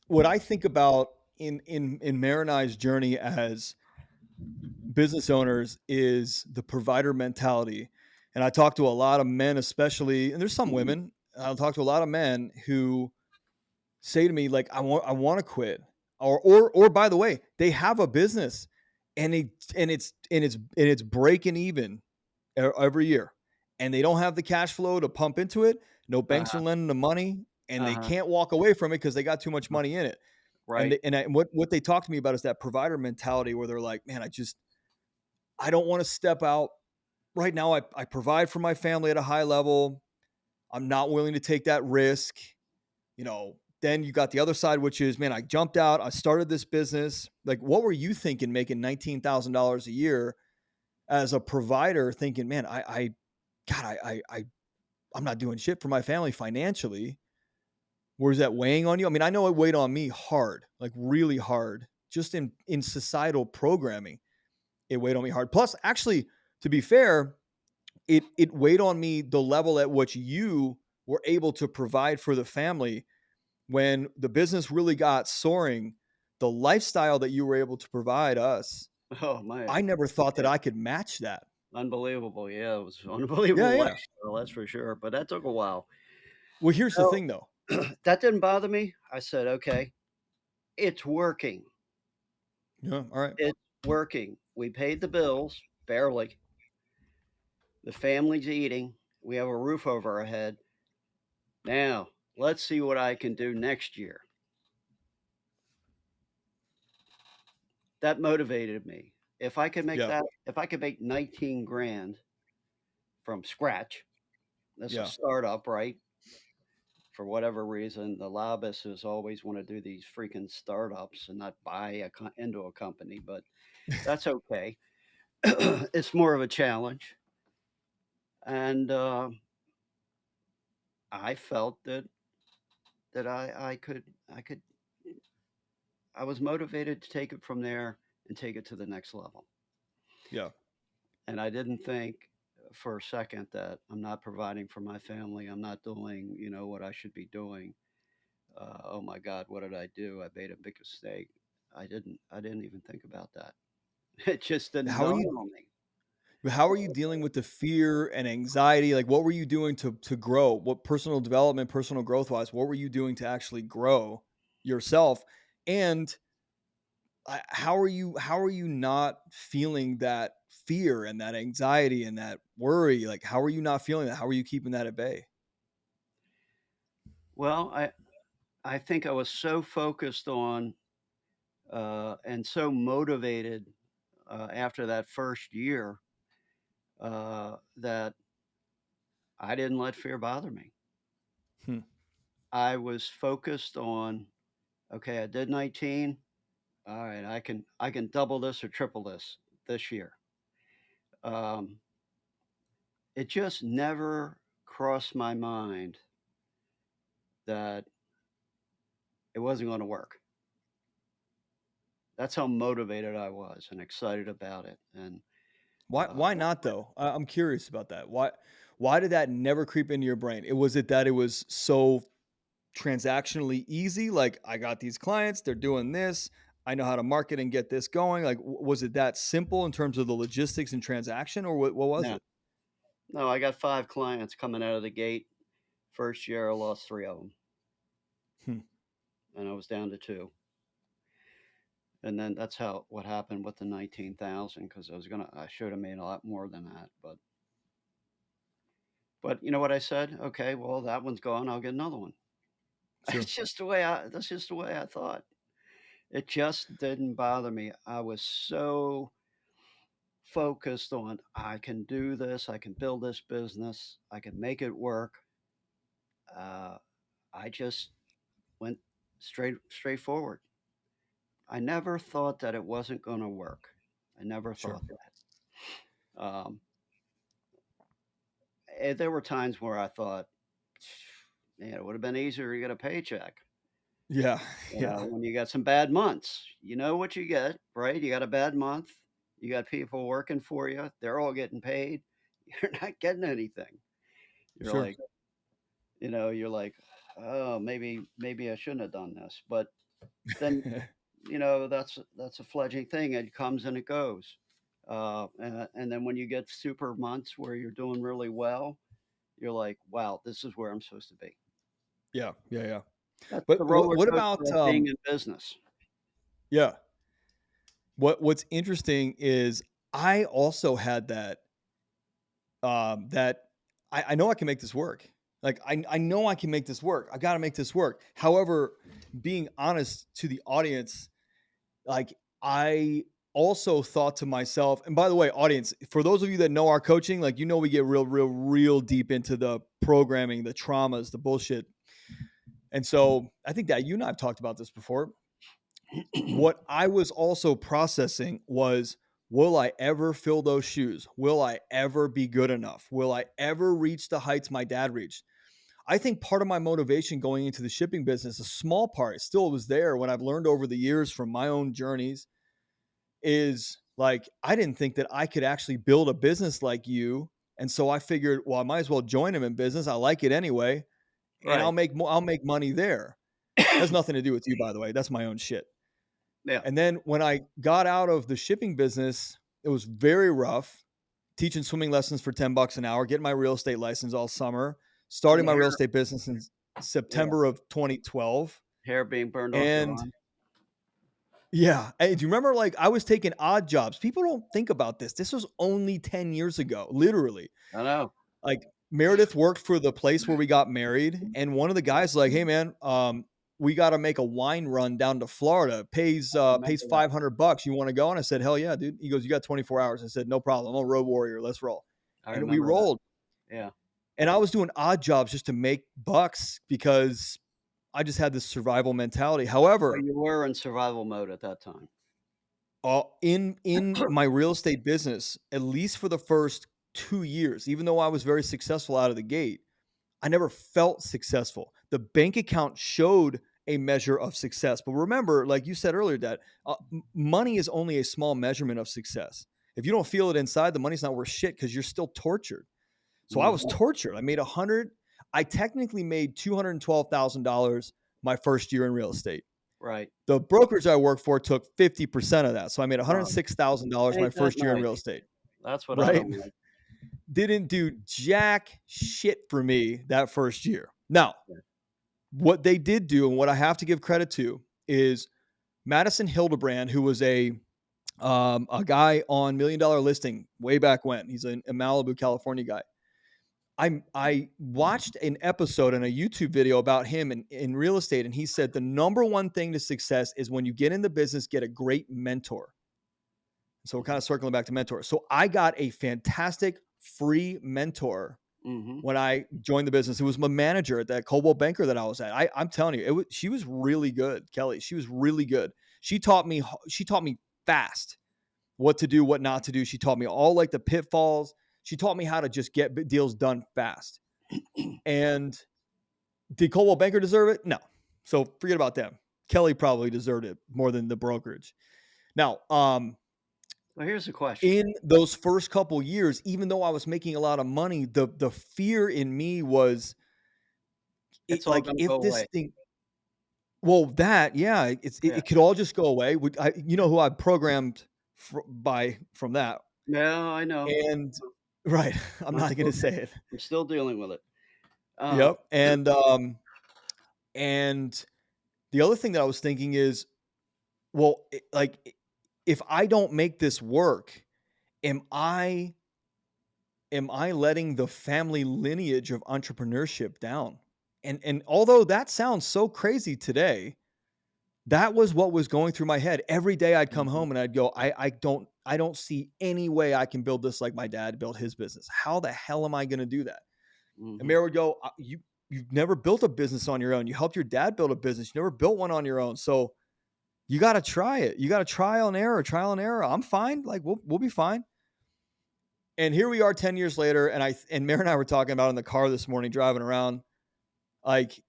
Speaker 2: What I think about in Mara and I's journey as business owners is the provider mentality. And I talk to a lot of men, especially, and there's some women. I'll talk to a lot of men who say to me, like, I want to quit. Or by the way, they have a business and it's breaking even every year. And they don't have the cash flow to pump into it. No
Speaker 1: Uh
Speaker 2: banks are
Speaker 1: huh.
Speaker 2: lending them money and
Speaker 1: Uh
Speaker 2: they
Speaker 1: huh.
Speaker 2: can't walk away from it because they got too much money in it. And
Speaker 1: Right.
Speaker 2: they, and I, what they talk to me about is that provider mentality where they're like, man, I don't want to step out right now. I provide for my family at a high level. I'm not willing to take that risk. Then you got the other side, which is, man, I jumped out. I started this business. Like, what were you thinking making $19,000 a year as a provider thinking, man, God, I'm not doing shit for my family financially. Where's that weighing on you? I mean, I know it weighed on me hard, like really hard, just in societal programming. It weighed on me hard. Plus, actually, to be fair, it weighed on me the level at which you were able to provide for the family when the business really got soaring. The lifestyle that you were able to provide us,
Speaker 1: Oh my.
Speaker 2: I never thought that
Speaker 1: Yeah.
Speaker 2: I could match that.
Speaker 1: Unbelievable. Yeah, it was an
Speaker 2: Yeah,
Speaker 1: unbelievable
Speaker 2: yeah.
Speaker 1: lifestyle. That's for sure. But that took a while.
Speaker 2: Well, here's the
Speaker 1: So
Speaker 2: thing though.
Speaker 1: that didn't bother me. I said, okay, it's working.
Speaker 2: Yeah, all right.
Speaker 1: It's working. We paid the bills barely. The family's eating. We have a roof over our head. Now, let's see what I can do next year. That motivated me.
Speaker 2: Yeah,
Speaker 1: If I could make 19 grand from scratch, that's a
Speaker 2: yeah.
Speaker 1: startup, right? For whatever reason, the lobbyists always want to do these freaking startups and not buy into a company, but that's okay. It's more of a challenge. And I felt that I was motivated to take it from there and take it to the next level.
Speaker 2: Yeah.
Speaker 1: And I didn't think for a second that I'm not providing for my family. I'm not doing, what I should be doing. Oh my God, what did I do? I made a big mistake. I didn't even think about that. It just didn't
Speaker 2: How are
Speaker 1: dawn
Speaker 2: you
Speaker 1: on me.
Speaker 2: how are you dealing with the fear and anxiety? Like, what were you doing to grow? What personal development, personal growth wise, what were you doing to actually grow yourself? And how are you not feeling that fear and that anxiety and that worry? Like, how are you not feeling that? How are you keeping that at bay?
Speaker 1: Well, I think I was so focused on and so motivated after that first year that I didn't let fear bother me.
Speaker 2: Hmm.
Speaker 1: I was focused on, okay, I did 19. All right, I can double this or triple this year. Um, it just never crossed my mind that it wasn't going to work. That's how motivated I was and excited about it. And
Speaker 2: Why not though? I'm curious about that. Why did that never creep into your brain? It was so transactionally easy? Like, I got these clients, they're doing this. I know how to market and get this going. Like, was it that simple in terms of the logistics and transaction, or what was
Speaker 1: no,
Speaker 2: it?
Speaker 1: no, I got 5 clients coming out of the gate. First year, I lost 3 of them,
Speaker 2: Hmm.
Speaker 1: and I was down to two. And then that's how what happened with the 19,000 because I should have made a lot more than that. But you know what I said? Okay, well that one's gone. I'll get another one.
Speaker 2: Sure.
Speaker 1: That's just the way I thought. It just didn't bother me. I was so focused on, I can do this, I can build this business, I can make it work. Uh, I just went straight forward. I never thought that it wasn't going to work. I never
Speaker 2: Sure.
Speaker 1: thought that. There were times where I thought, man, it would have been easier to get a paycheck.
Speaker 2: Yeah. Yeah.
Speaker 1: When you got some bad months, you know what you get, right? You got a bad month. You got people working for you. They're all getting paid. You're not getting anything. You're
Speaker 2: Sure.
Speaker 1: like, you're like, oh, maybe I shouldn't have done this. But then, that's a fledgling thing. It comes and it goes. And then when you get super months where you're doing really well, you're like, wow, this is where I'm supposed to be.
Speaker 2: Yeah. Yeah. Yeah.
Speaker 1: That's the
Speaker 2: But
Speaker 1: roller
Speaker 2: what
Speaker 1: coaster
Speaker 2: about
Speaker 1: of being in business.
Speaker 2: yeah. What's interesting is I also had that I know I can make this work. Like I know I can make this work. I got to make this work. However, being honest to the audience, like I also thought to myself, and by the way, audience, for those of you that know our coaching, like we get real deep into the programming, the traumas, the bullshit. And so I think that you and I have talked about this before. What I was also processing was, will I ever fill those shoes? Will I ever be good enough? Will I ever reach the heights my dad reached? I think part of my motivation going into the shipping business, a small part, still was there when I've learned over the years from my own journeys, is like I didn't think that I could actually build a business like you. And so I figured, well, I might as well join him in business. I like it anyway, and
Speaker 1: Right.
Speaker 2: I'll make money there. Has nothing to do with you, by the way. That's my own shit.
Speaker 1: Yeah.
Speaker 2: And then when I got out of the shipping business, it was very rough. Teaching swimming lessons for $10 an hour, getting my real estate license all summer,
Speaker 1: And
Speaker 2: starting
Speaker 1: the
Speaker 2: my real
Speaker 1: hair,
Speaker 2: estate business in
Speaker 1: yeah,
Speaker 2: September of 2012.
Speaker 1: hair being burned off your
Speaker 2: And
Speaker 1: arm.
Speaker 2: yeah, hey, do you remember like I was taking odd jobs? People don't think about this. This was only 10 years ago, literally.
Speaker 1: I know.
Speaker 2: Like Meredith worked for the place where we got married, and one of the guys like, "Hey man, we got to make a wine run down to Florida. Pays
Speaker 1: I
Speaker 2: pays
Speaker 1: remember that.
Speaker 2: $500. You want to go?" And I said, "Hell yeah, dude." He goes, "You got 24 hours." I said, "No problem. I'm a road warrior. Let's roll."
Speaker 1: I
Speaker 2: And we
Speaker 1: remember that.
Speaker 2: rolled.
Speaker 1: Yeah.
Speaker 2: And I was doing odd jobs just to make bucks because I just had this survival mentality.
Speaker 1: Well,
Speaker 2: However,
Speaker 1: you were in survival mode at that time.
Speaker 2: in my real estate business, at least for the first 2 years, even though I was very successful out of the gate, I never felt successful. The bank account showed a measure of success. But remember, like you said earlier, Dad, money is only a small measurement of success. If you don't feel it inside, the money's not worth shit because you're still tortured. So I was
Speaker 1: Mhm.
Speaker 2: tortured. I made 100. I technically made $212,000 my first year in real estate.
Speaker 1: Right.
Speaker 2: The brokerage I worked for took 50% of that. So I made
Speaker 1: Oh,
Speaker 2: $106,000 my
Speaker 1: ain't that
Speaker 2: first year in
Speaker 1: nice?
Speaker 2: real estate,
Speaker 1: That's what I
Speaker 2: right?
Speaker 1: don't like.
Speaker 2: Didn't do jack shit for me that first year. Now,
Speaker 1: Yeah.
Speaker 2: what they did do, and what I have to give credit to, is Madison Hildebrand, who was a guy on Million Dollar Listing way back when. He's a Malibu, California guy. I watched an episode and a YouTube video about him in real estate, and he said the number one thing to success is when you get in the business, get a great mentor. So we're kind
Speaker 1: Mhm.
Speaker 2: of circling back to mentors. So I got a fantastic free mentor
Speaker 1: Mhm.
Speaker 2: when I joined the business. It was my manager at that Coldwell Banker that I was at. I'm telling you, she was really good, Kelly. She was really good. She taught me. She taught me fast what to do, what not to do. She taught me all like the pitfalls. She taught me how to just get deals done fast. And did Coldwell Banker deserve it? No. So forget about them. Kelly probably deserved it more than the brokerage. Now,
Speaker 1: Well, here's the question.
Speaker 2: in those first couple years, even though I was making a lot of money, the fear in me was
Speaker 1: It's all
Speaker 2: like
Speaker 1: gonna
Speaker 2: if
Speaker 1: go
Speaker 2: this
Speaker 1: away.
Speaker 2: thing, well, that yeah,
Speaker 1: Yeah.
Speaker 2: it could all just go away. You know who I programmed from that,
Speaker 1: Yeah, I know.
Speaker 2: and right, I'm
Speaker 1: I'm
Speaker 2: not going
Speaker 1: still
Speaker 2: to say it.
Speaker 1: I'm still dealing with it. Uh,
Speaker 2: Yep, and the other thing that I was thinking is, well, if I don't make this work, am I am I letting the family lineage of entrepreneurship down? And although that sounds so crazy today, That was what was going through my head. Every day I'd come
Speaker 1: Mhm,
Speaker 2: home and I'd go, I don't see any way I can build this like my dad built his business. How the hell am I going to do that? And
Speaker 1: mhm.
Speaker 2: Mary would go, you've never built a business on your own. You helped your dad build a business. You never built one on your own. So you got to try it. You got to trial and error. I'm fine. Like we'll be fine. And here we are 10 years later. And Mary and I were talking about in the car this morning, driving around. Like,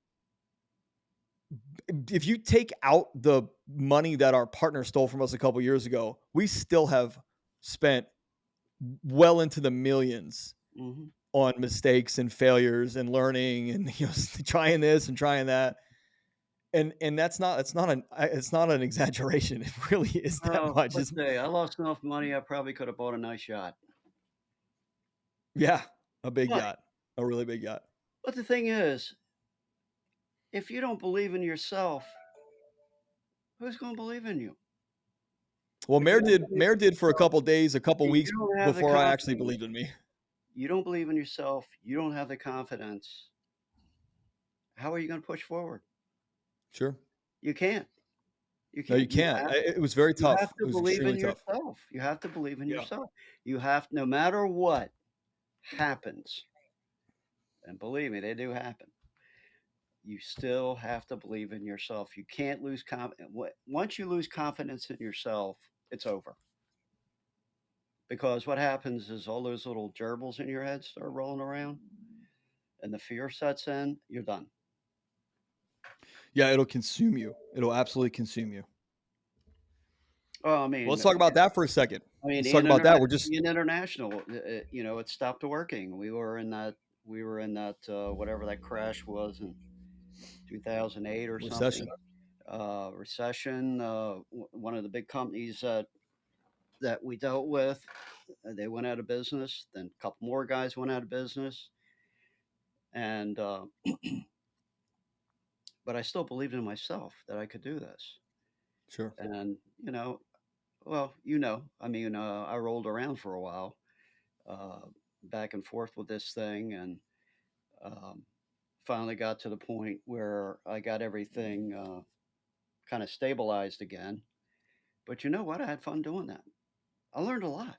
Speaker 2: if you take out the money that our partner stole from us a couple years ago, we still have spent well into the millions
Speaker 1: Mhm.
Speaker 2: on mistakes and failures and learning and trying this and trying that. And it's not an exaggeration. It really is that
Speaker 1: Oh,
Speaker 2: much.
Speaker 1: let's say I lost enough money, I probably could have bought a nice yacht.
Speaker 2: Yeah, a big
Speaker 1: But
Speaker 2: yacht, a really big yacht.
Speaker 1: but the thing is, if you don't believe in yourself, who's gonna believe in you?
Speaker 2: Well,
Speaker 1: If you don't believe
Speaker 2: Mayor
Speaker 1: in
Speaker 2: did for a
Speaker 1: yourself
Speaker 2: couple days, a couple
Speaker 1: and
Speaker 2: weeks
Speaker 1: you don't have the
Speaker 2: before I actually
Speaker 1: confidence,
Speaker 2: believed in me.
Speaker 1: you don't believe in yourself, you don't have the confidence, how are you gonna push forward?
Speaker 2: Sure.
Speaker 1: You can't. You
Speaker 2: No, you
Speaker 1: can't.
Speaker 2: can't. It was very
Speaker 1: You have
Speaker 2: tough. It
Speaker 1: to
Speaker 2: was
Speaker 1: believe in
Speaker 2: extremely tough.
Speaker 1: yourself. You have to believe in
Speaker 2: Yeah.
Speaker 1: yourself. You have no matter what happens, and believe me, they do happen, you still have to believe in yourself. You can't lose confidence. Once you lose confidence in yourself, it's over. Because what happens is all those little gerbils in your head start rolling around and the fear sets in, you're done.
Speaker 2: Yeah, it'll consume you. It'll absolutely consume you.
Speaker 1: Well,
Speaker 2: Well, let's talk about that for a second.
Speaker 1: I mean,
Speaker 2: Let's talk about that. We're just
Speaker 1: being international, it stopped working. We were in that, whatever that crash was in 2008 or something,
Speaker 2: recession.
Speaker 1: recession. One of the big companies that we dealt with, they went out of business. Then a couple more guys went out of business, and but I still believed in myself that I could do this.
Speaker 2: Sure.
Speaker 1: And I mean, I rolled around for a while, uh, back and forth with this thing, and um, finally got to the point where I got everything kind of stabilized again. But you know what? I had fun doing that. I learned a lot.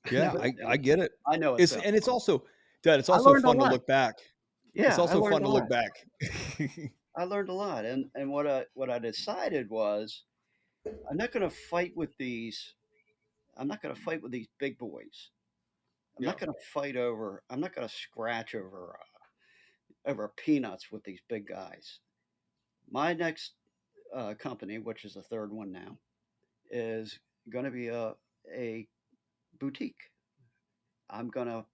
Speaker 1: I know
Speaker 2: Yeah,
Speaker 1: it
Speaker 2: I
Speaker 1: sounds
Speaker 2: get it.
Speaker 1: I know it
Speaker 2: It's
Speaker 1: sounds
Speaker 2: and it's
Speaker 1: funny.
Speaker 2: also Dad, it's
Speaker 1: I
Speaker 2: also
Speaker 1: learned a
Speaker 2: fun to
Speaker 1: lot.
Speaker 2: look back. It's
Speaker 1: Yeah, I
Speaker 2: also
Speaker 1: learned
Speaker 2: fun
Speaker 1: a
Speaker 2: to look
Speaker 1: lot.
Speaker 2: back.
Speaker 1: I learned a lot, and what I decided was I'm not going to fight with these. I'm not going to fight with these big boys. I'm
Speaker 2: Yeah,
Speaker 1: not going to fight over. I'm not going to scratch over peanuts with these big guys. My next company, which is the third one now, is going to be a boutique. I'm going to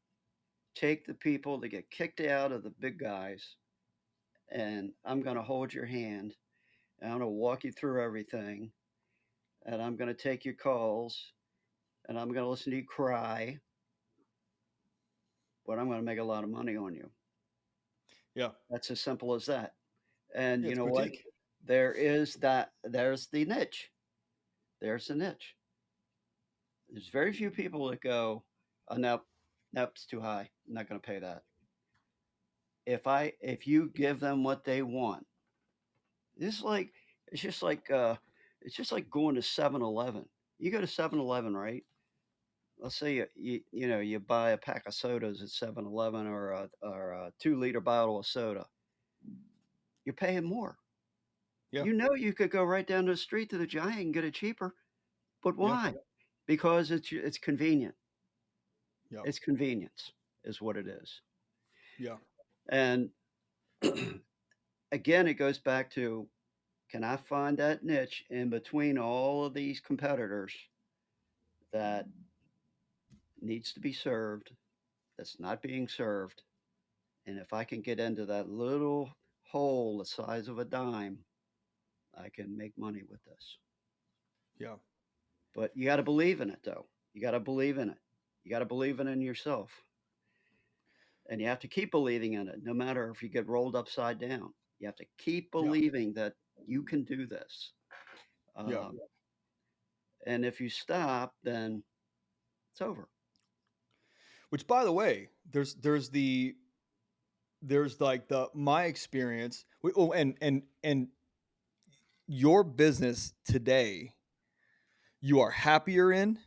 Speaker 1: take the people that get kicked out of the big guys, and I'm going to hold your hand, and I'm going to walk you through everything, and I'm going to take your calls, and I'm going to listen to you cry, but I'm going to make a lot of money on you.
Speaker 2: yeah,
Speaker 1: That's as simple as that. And
Speaker 2: yeah.
Speaker 1: you
Speaker 2: It's
Speaker 1: know what?
Speaker 2: boutique.
Speaker 1: There's the niche. There's the niche. There's very few people that go, oh, no, nope, it's too high. I'm not going to pay that. If you give them what they want, it's like, it's just like, it's just like going to 7-Eleven. You go to 7-Eleven, right? Let's say you buy a pack of sodas at 7-Eleven or a 2-liter bottle of soda. You're paying more.
Speaker 2: Yeah,
Speaker 1: You know you could go right down the street to the Giant and get it cheaper, but
Speaker 2: yeah,
Speaker 1: why? Because it's convenient.
Speaker 2: yeah,
Speaker 1: It's convenience is what it is.
Speaker 2: yeah,
Speaker 1: And again, it goes back to, can I find that niche in between all of these competitors that needs to be served, that's not being served? And if I can get into that little hole the size of a dime, I can make money with this.
Speaker 2: yeah,
Speaker 1: But you got to believe in it, though. You got to believe in it. You got to believe in yourself. And you have to keep believing in it, no matter if you get rolled upside down. You have to keep
Speaker 2: yeah,
Speaker 1: believing that you can do this.
Speaker 2: yeah.
Speaker 1: Um, and if you stop, then it's over.
Speaker 2: Which, by the way, there's like my experience. Oh, and your business today, you are happier in,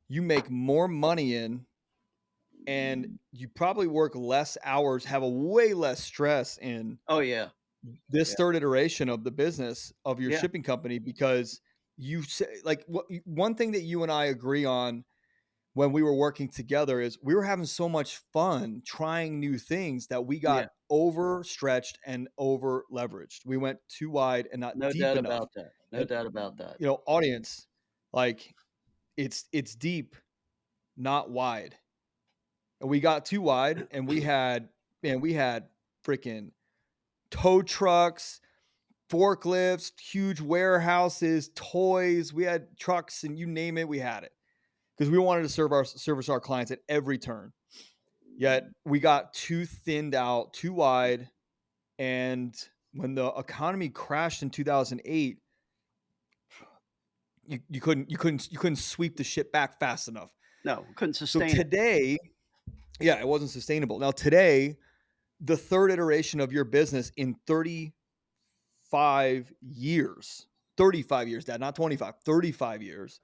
Speaker 2: you make more money in, and you probably work less hours, have a way less stress in
Speaker 1: Oh, yeah.
Speaker 2: this
Speaker 1: Yeah.
Speaker 2: third iteration of the business of your
Speaker 1: Yeah.
Speaker 2: shipping company because you say like one thing that you and I agree on when we were working together is we were having so much fun trying new things that we got
Speaker 1: Yeah.
Speaker 2: overstretched and over leveraged. We went too wide and not
Speaker 1: No
Speaker 2: deep
Speaker 1: doubt
Speaker 2: enough.
Speaker 1: about that. No
Speaker 2: And
Speaker 1: doubt about that.
Speaker 2: audience, like it's deep, not wide. And we got too wide and we had freaking tow trucks, forklifts, huge warehouses, toys. We had trucks and you name it, we had it because we wanted to service our clients at every turn. Yet we got too thinned out, too wide, and when the economy crashed in 2008, you couldn't sweep the shit back fast enough.
Speaker 1: No, couldn't
Speaker 2: So
Speaker 1: sustain it.
Speaker 2: today, yeah, it wasn't sustainable. Now today, the third iteration of your business in 35 years, 35 years, dad, not 25, 35 years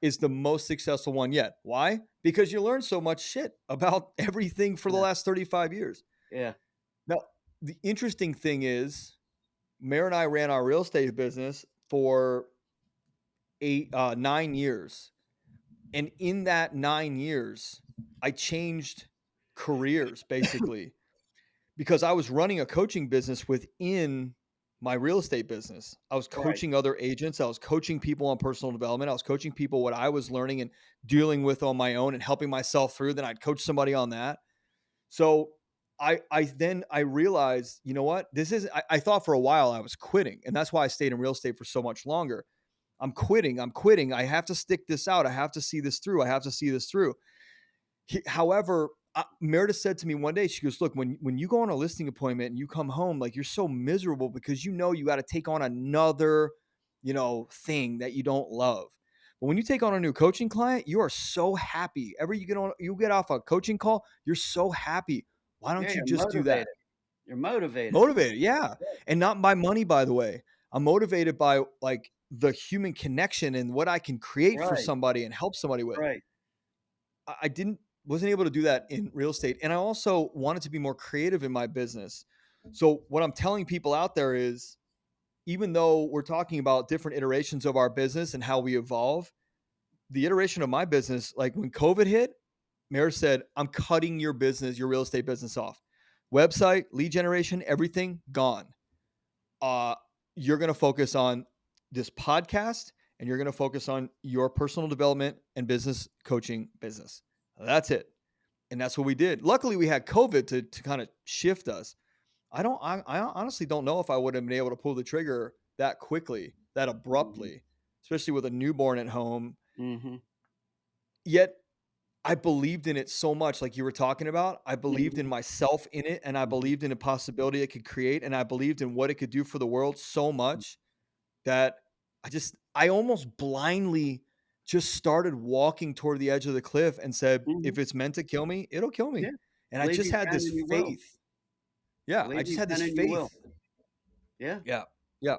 Speaker 2: is the most successful one yet. Why? Because you learn so much shit about everything for the
Speaker 1: Yeah.
Speaker 2: last 35 years.
Speaker 1: Yeah.
Speaker 2: Now, the interesting thing is, Mayor and I ran our real estate business for 9 years. And in that 9 years, I changed careers basically because I was running a coaching business within my real estate business. I was
Speaker 1: Right.
Speaker 2: coaching other agents. I was coaching people on personal development. I was coaching people what I was learning and dealing with on my own and helping myself through. Then I'd coach somebody on that. So I realized, you know what? This is I thought for a while I was quitting. And that's why I stayed in real estate for so much longer. I'm quitting. I'm quitting. I have to stick this out. I have to see this through. I have to see this through. However, Meredith said to me one day, she goes, "Look, when you go on a listing appointment and you come home, like you're so miserable because you got to take on another, thing that you don't love. But when you take on a new coaching client, you are so happy. Ever you get off a coaching call, you're so happy. Why
Speaker 1: Yeah,
Speaker 2: don't you
Speaker 1: you're
Speaker 2: just do that?
Speaker 1: motivated. You're motivated.
Speaker 2: Motivated, yeah, and not by money, by the way. I'm motivated by like the human connection and what I can create for
Speaker 1: Right.
Speaker 2: somebody and help somebody with.
Speaker 1: Right.
Speaker 2: I didn't wasn't able to do that in real estate, and I also wanted to be more creative in my business. So what I'm telling people out there is, even though we're talking about different iterations of our business and how we evolve, the iteration of my business, like when COVID hit, Mayor said, "I'm cutting your business, your real estate business off. Website, lead generation, everything gone. uh, you're going to focus on this podcast and you're going to focus on your personal development and business coaching business. That's it." And that's what we did. Luckily, we had COVID to kind of shift us. I honestly don't know if I would have been able to pull the trigger that quickly, that
Speaker 1: Mhm.
Speaker 2: abruptly, especially with a newborn at home.
Speaker 1: Mhm.
Speaker 2: Yet I believed in it so much, like you were talking about. I believed in
Speaker 1: Mhm.
Speaker 2: myself in it, and I
Speaker 1: Mhm.
Speaker 2: believed in a possibility it could create, and I believed in what it could do for the world so much that I almost blindly just started walking toward the edge of the cliff and said,
Speaker 1: Mhm.
Speaker 2: "If it's meant to kill me, it'll kill
Speaker 1: Yeah.
Speaker 2: me." And I
Speaker 1: Believe
Speaker 2: just
Speaker 1: you
Speaker 2: had
Speaker 1: can
Speaker 2: this
Speaker 1: and you will.
Speaker 2: faith. Yeah, I
Speaker 1: Believe
Speaker 2: just
Speaker 1: you
Speaker 2: had this
Speaker 1: can and you will.
Speaker 2: faith.
Speaker 1: Yeah.
Speaker 2: Yeah. Yeah.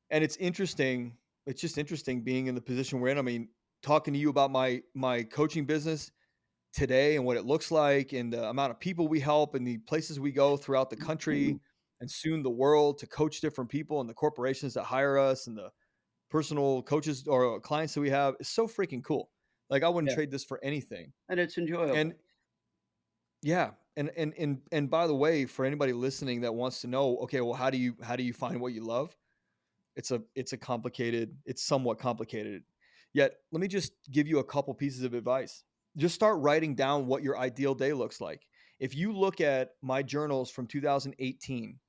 Speaker 2: And it's interesting. It's just interesting being in the position we're in. I mean, talking to you about my coaching business today and what it looks like and the amount of people we help and the places we go throughout the country and soon the world to coach different people and the corporations that hire us and the personal coaches or clients that we have is so freaking cool. Like I wouldn't
Speaker 1: Yeah.
Speaker 2: trade this for anything.
Speaker 1: And it's enjoyable.
Speaker 2: And yeah, and by the way, for anybody listening that wants to know, okay, well, how do you find what you love? It's somewhat complicated. Yet, let me just give you a couple pieces of advice. Just start writing down what your ideal day looks like. If you look at my journals from 2018,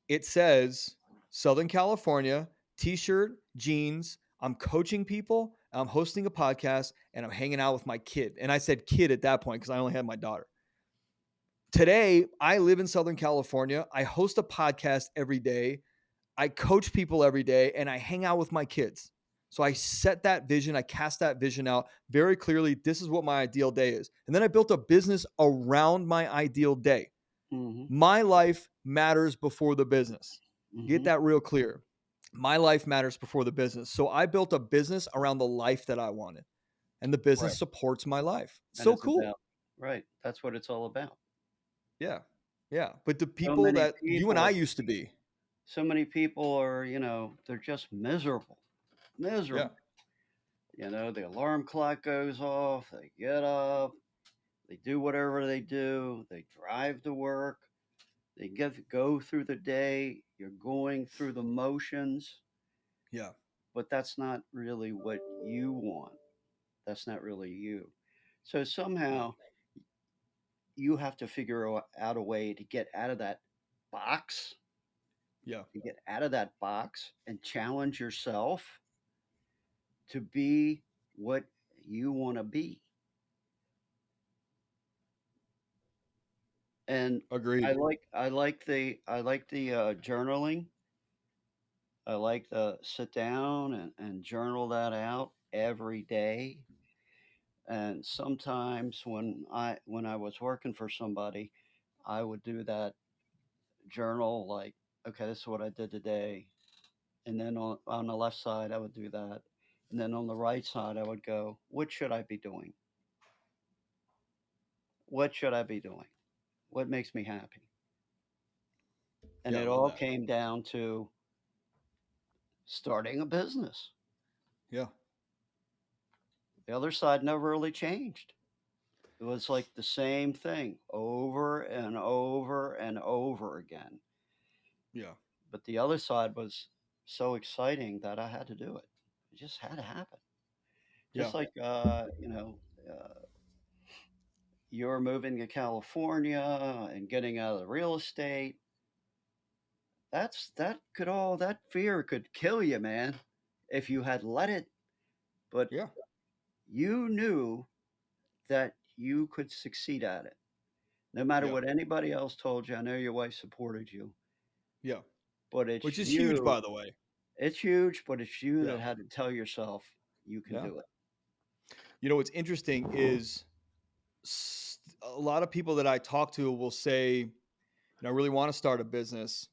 Speaker 2: it says Southern California, t-shirt, jeans, I'm coaching people, I'm hosting a podcast, and I'm hanging out with my kid. And I said kid at that point because I only had my daughter. Today, I live in Southern California. I host a podcast every day. I coach people every day and I hang out with my kids. So I set that vision, I cast that vision out very clearly. This is what my ideal day is. And then I built a business around my ideal day.
Speaker 1: Mhm.
Speaker 2: My life matters before the business. Get
Speaker 1: Mhm.
Speaker 2: that real clear. My life matters before the business. So I built a business around the life that I wanted, and the business
Speaker 1: Right.
Speaker 2: supports my life.
Speaker 1: And
Speaker 2: So
Speaker 1: it's
Speaker 2: cool.
Speaker 1: about right. That's what it's all about.
Speaker 2: Yeah. Yeah. But the
Speaker 1: So
Speaker 2: people
Speaker 1: many
Speaker 2: that you and I
Speaker 1: people
Speaker 2: used to be,
Speaker 1: so many people are, they're just miserable.
Speaker 2: yeah.
Speaker 1: Miserable. The alarm clock goes off, they get up, they do whatever they do, they drive to work, they go through the day, you're going through the motions,
Speaker 2: Yeah.
Speaker 1: but that's not really what you want. That's not really you. So
Speaker 2: Yeah.
Speaker 1: somehow you have to figure out a way to get out of that box,
Speaker 2: Yeah.
Speaker 1: to get out of that box and challenge yourself to be what you want to be. And
Speaker 2: Agreed.
Speaker 1: I like the journaling. I like to sit down and journal that out every day. And sometimes when I was working for somebody, I would do that journal like, okay, this is what I did today. And then on the left side, I would do that. And then on the right side, I would go, what should I be doing? What should I be doing? What makes me happy? And
Speaker 2: Yeah. I
Speaker 1: it
Speaker 2: love
Speaker 1: all
Speaker 2: that.
Speaker 1: came down to starting a business.
Speaker 2: Yeah.
Speaker 1: The other side never really changed. It was like the same thing over and over and over again.
Speaker 2: Yeah.
Speaker 1: But the other side was so exciting that I had to do it. It just had to happen. Just
Speaker 2: Yeah.
Speaker 1: like, you're moving to California and getting out of the real estate. That fear could kill you, man, if you had let it. But
Speaker 2: Yeah.
Speaker 1: you knew that you could succeed at it. No matter
Speaker 2: Yeah.
Speaker 1: what anybody else told you. I know your wife supported you,
Speaker 2: Yeah.
Speaker 1: but it's
Speaker 2: Which is huge,
Speaker 1: you.
Speaker 2: by the way.
Speaker 1: It's huge, but it's you
Speaker 2: Yeah.
Speaker 1: that had to tell yourself you can
Speaker 2: Yeah.
Speaker 1: do it.
Speaker 2: You know, what's interesting is a lot of people that I talk to will say, I really want to start a business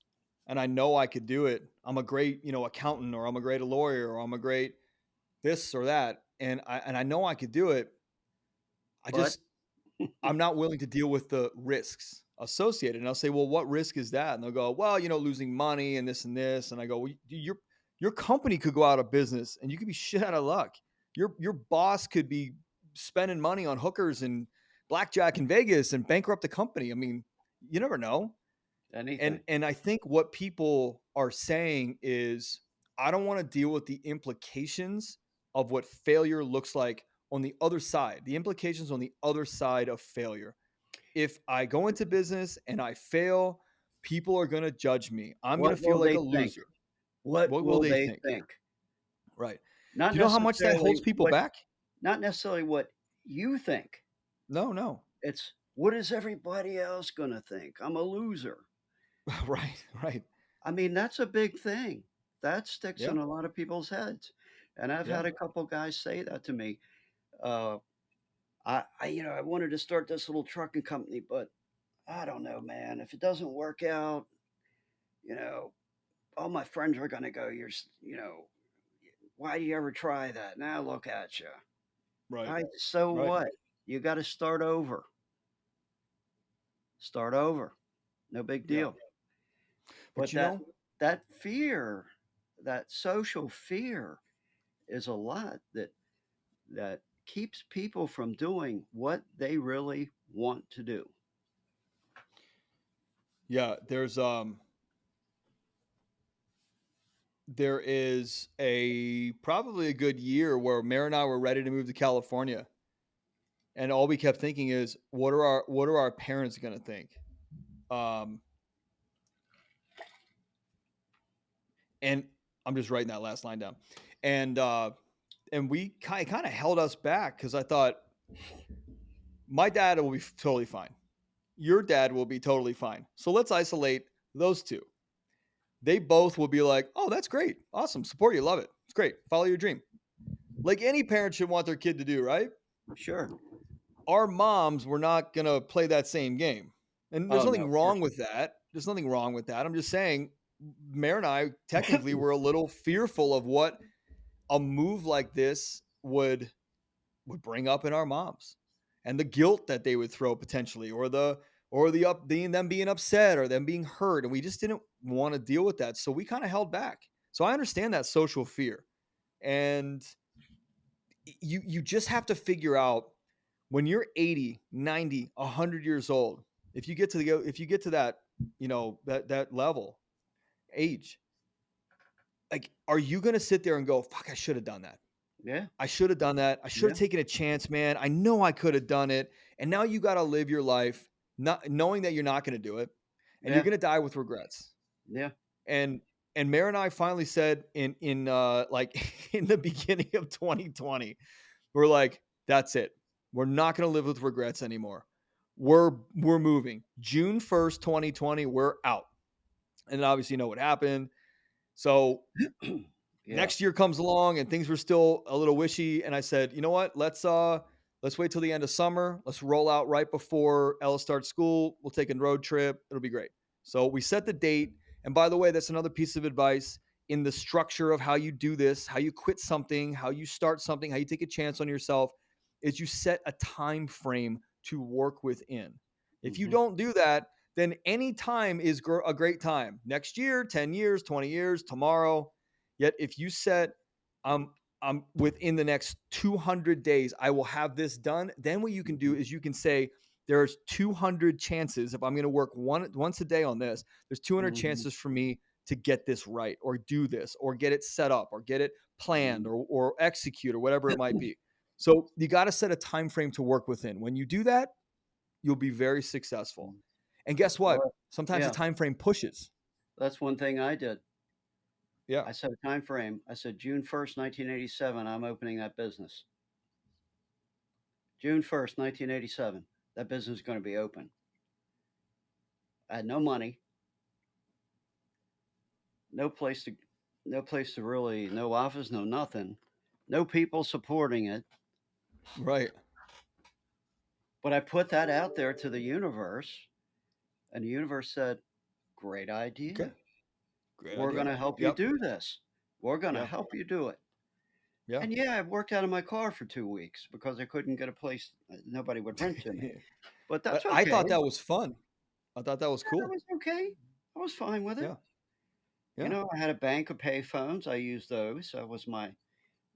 Speaker 2: and I know I could do it. I'm a great, accountant, or I'm a great lawyer, or I'm a great this or that. And I know I could do it. I
Speaker 1: But
Speaker 2: just I'm not willing to deal with the risks associated. And I'll say, well, what risk is that? And they'll go, well, losing money and this and this. And I go, well, your company could go out of business and you could be shit out of luck. Your boss could be spending money on hookers and blackjack in Vegas and bankrupt the company. I mean, you never know. And
Speaker 1: anything,
Speaker 2: and I think what people are saying is, I don't want to deal with the implications of what failure looks like on the other side, the implications on the other side of failure. If I go into business and I fail, people are going to judge me. I'm going
Speaker 1: what
Speaker 2: to feel
Speaker 1: will
Speaker 2: like
Speaker 1: they
Speaker 2: a
Speaker 1: think?
Speaker 2: loser.
Speaker 1: What
Speaker 2: What will
Speaker 1: will
Speaker 2: they
Speaker 1: they
Speaker 2: think?
Speaker 1: think?
Speaker 2: Right.
Speaker 1: Not
Speaker 2: Do you know how much that
Speaker 1: necessarily
Speaker 2: holds people
Speaker 1: what
Speaker 2: back?
Speaker 1: not necessarily what you think.
Speaker 2: No, no.
Speaker 1: It's what is everybody else gonna think? I'm a loser.
Speaker 2: Right, right.
Speaker 1: I mean, that's a big thing. That sticks
Speaker 2: Yeah,
Speaker 1: in a lot of people's heads. And I've
Speaker 2: yeah,
Speaker 1: had a couple guys say that to me. Uh, I wanted to start this little trucking company, but I don't know, man. If it doesn't work out, you know, all my friends are gonna go, why do you ever try that? Now look at you.
Speaker 2: right,
Speaker 1: I so
Speaker 2: right.
Speaker 1: what? You got to start over. Start over. No big
Speaker 2: Yeah.
Speaker 1: deal.
Speaker 2: But
Speaker 1: But that fear, that social fear is a lot that keeps people from doing what they really want to do.
Speaker 2: yeah, there is a probably a good year where Mary and I were ready to move to California, and all we kept thinking is, what are our parents going to think? Um, and I'm just writing that last line down, and we kind of held us back because I thought my dad will be totally fine, your dad will be totally fine, so let's isolate those two. They both will be like, oh, that's great, awesome, support you, love it, it's great, follow your dream, like any parent should want their kid to do, right?
Speaker 1: Sure.
Speaker 2: Our moms were not going to play that same game. And there's
Speaker 1: Oh
Speaker 2: nothing
Speaker 1: no, for
Speaker 2: wrong with that. There's nothing wrong with that. I'm just saying Mare and I technically were a little fearful of what a move like this would bring up in our moms, and the guilt that they would throw potentially, or the up being them being upset or them being hurt, and we just didn't want to deal with that, so we kind of held back. So I understand that social fear, and you just have to figure out when you're 80, 90, 100 years old, if you get to that, that level age, like, are you going to sit there and go, fuck, I should have done that.
Speaker 1: Yeah,
Speaker 2: I should have done that. I should have
Speaker 1: yeah,
Speaker 2: taken a chance, man. I know I could have done it. And now you got to live your life not knowing that you're not going to do it, and you're
Speaker 1: yeah,
Speaker 2: going to die with regrets.
Speaker 1: yeah,
Speaker 2: And Mare and I finally said in like in the beginning of 2020, we're like, that's it. We're not going to live with regrets anymore. We're moving. June 1st, 2020, we're out. And then obviously you know what happened. So
Speaker 1: yeah.
Speaker 2: next year comes along and things were still a little wishy, and I said, you know what, let's wait till the end of summer, let's roll out right before Ella starts school, we'll take a road trip, it'll be great. So we set the date. And by the way, that's another piece of advice in the structure of how you do this, how you quit something, how you start something, how you take a chance on yourself, is you set a time frame to work within. If you
Speaker 1: Hmm.
Speaker 2: don't do that, then any time is a great time. Next year, 10 years, 20 years, tomorrow. Yet if you set, I'm within the next 200 days, I will have this done. Then what you can do
Speaker 1: Hmm.
Speaker 2: is you can say, there's 200 chances, if I'm going to work once a day on this, there's 200
Speaker 1: Hmm.
Speaker 2: chances for me to get this right, or do this, or get it set up, or get it planned, or execute, or whatever it might be. So you got to set a time frame to work within. When you do that, you'll be very successful. And guess what?
Speaker 1: Well,
Speaker 2: Sometimes the
Speaker 1: yeah,
Speaker 2: time frame pushes.
Speaker 1: that's one thing I did.
Speaker 2: Yeah.
Speaker 1: I set a time frame. I said June 1st, 1987, I'm opening that business. June 1st, 1987, that business is going to be open. I had no money, no place to, no place to really, no office, no nothing, no people supporting it.
Speaker 2: Right.
Speaker 1: But I put that out there to the universe, and the universe said, "Great
Speaker 2: Okay.
Speaker 1: idea.
Speaker 2: Great
Speaker 1: We're going
Speaker 2: idea.
Speaker 1: to help you
Speaker 2: Yep.
Speaker 1: do this. We're going to
Speaker 2: Yeah.
Speaker 1: help you do it."
Speaker 2: Yeah.
Speaker 1: And yeah, I worked out of my car for 2 weeks because I couldn't get a place. Nobody would rent to me. But that's
Speaker 2: But I
Speaker 1: okay.
Speaker 2: thought that was fun. I thought that was
Speaker 1: That
Speaker 2: cool.
Speaker 1: was okay. I was fine with it.
Speaker 2: Yeah. Yeah.
Speaker 1: I had a bank of pay phones. I used those. That was my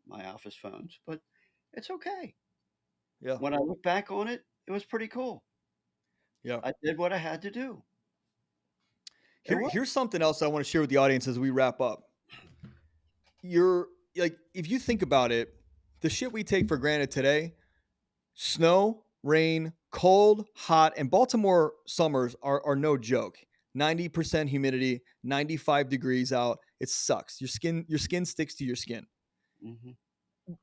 Speaker 1: office phones. But it's okay.
Speaker 2: Yeah.
Speaker 1: When I look back on it, it was pretty cool.
Speaker 2: Yeah.
Speaker 1: I did what I had to do. It worked.
Speaker 2: Here's something else I want to share with the audience as we wrap up. You're like, if you think about it, the shit we take for granted today, snow, rain, cold, hot, and Baltimore summers are no joke. 90% humidity, 95 degrees out. It sucks. Your skin sticks to your skin.
Speaker 1: Hmm.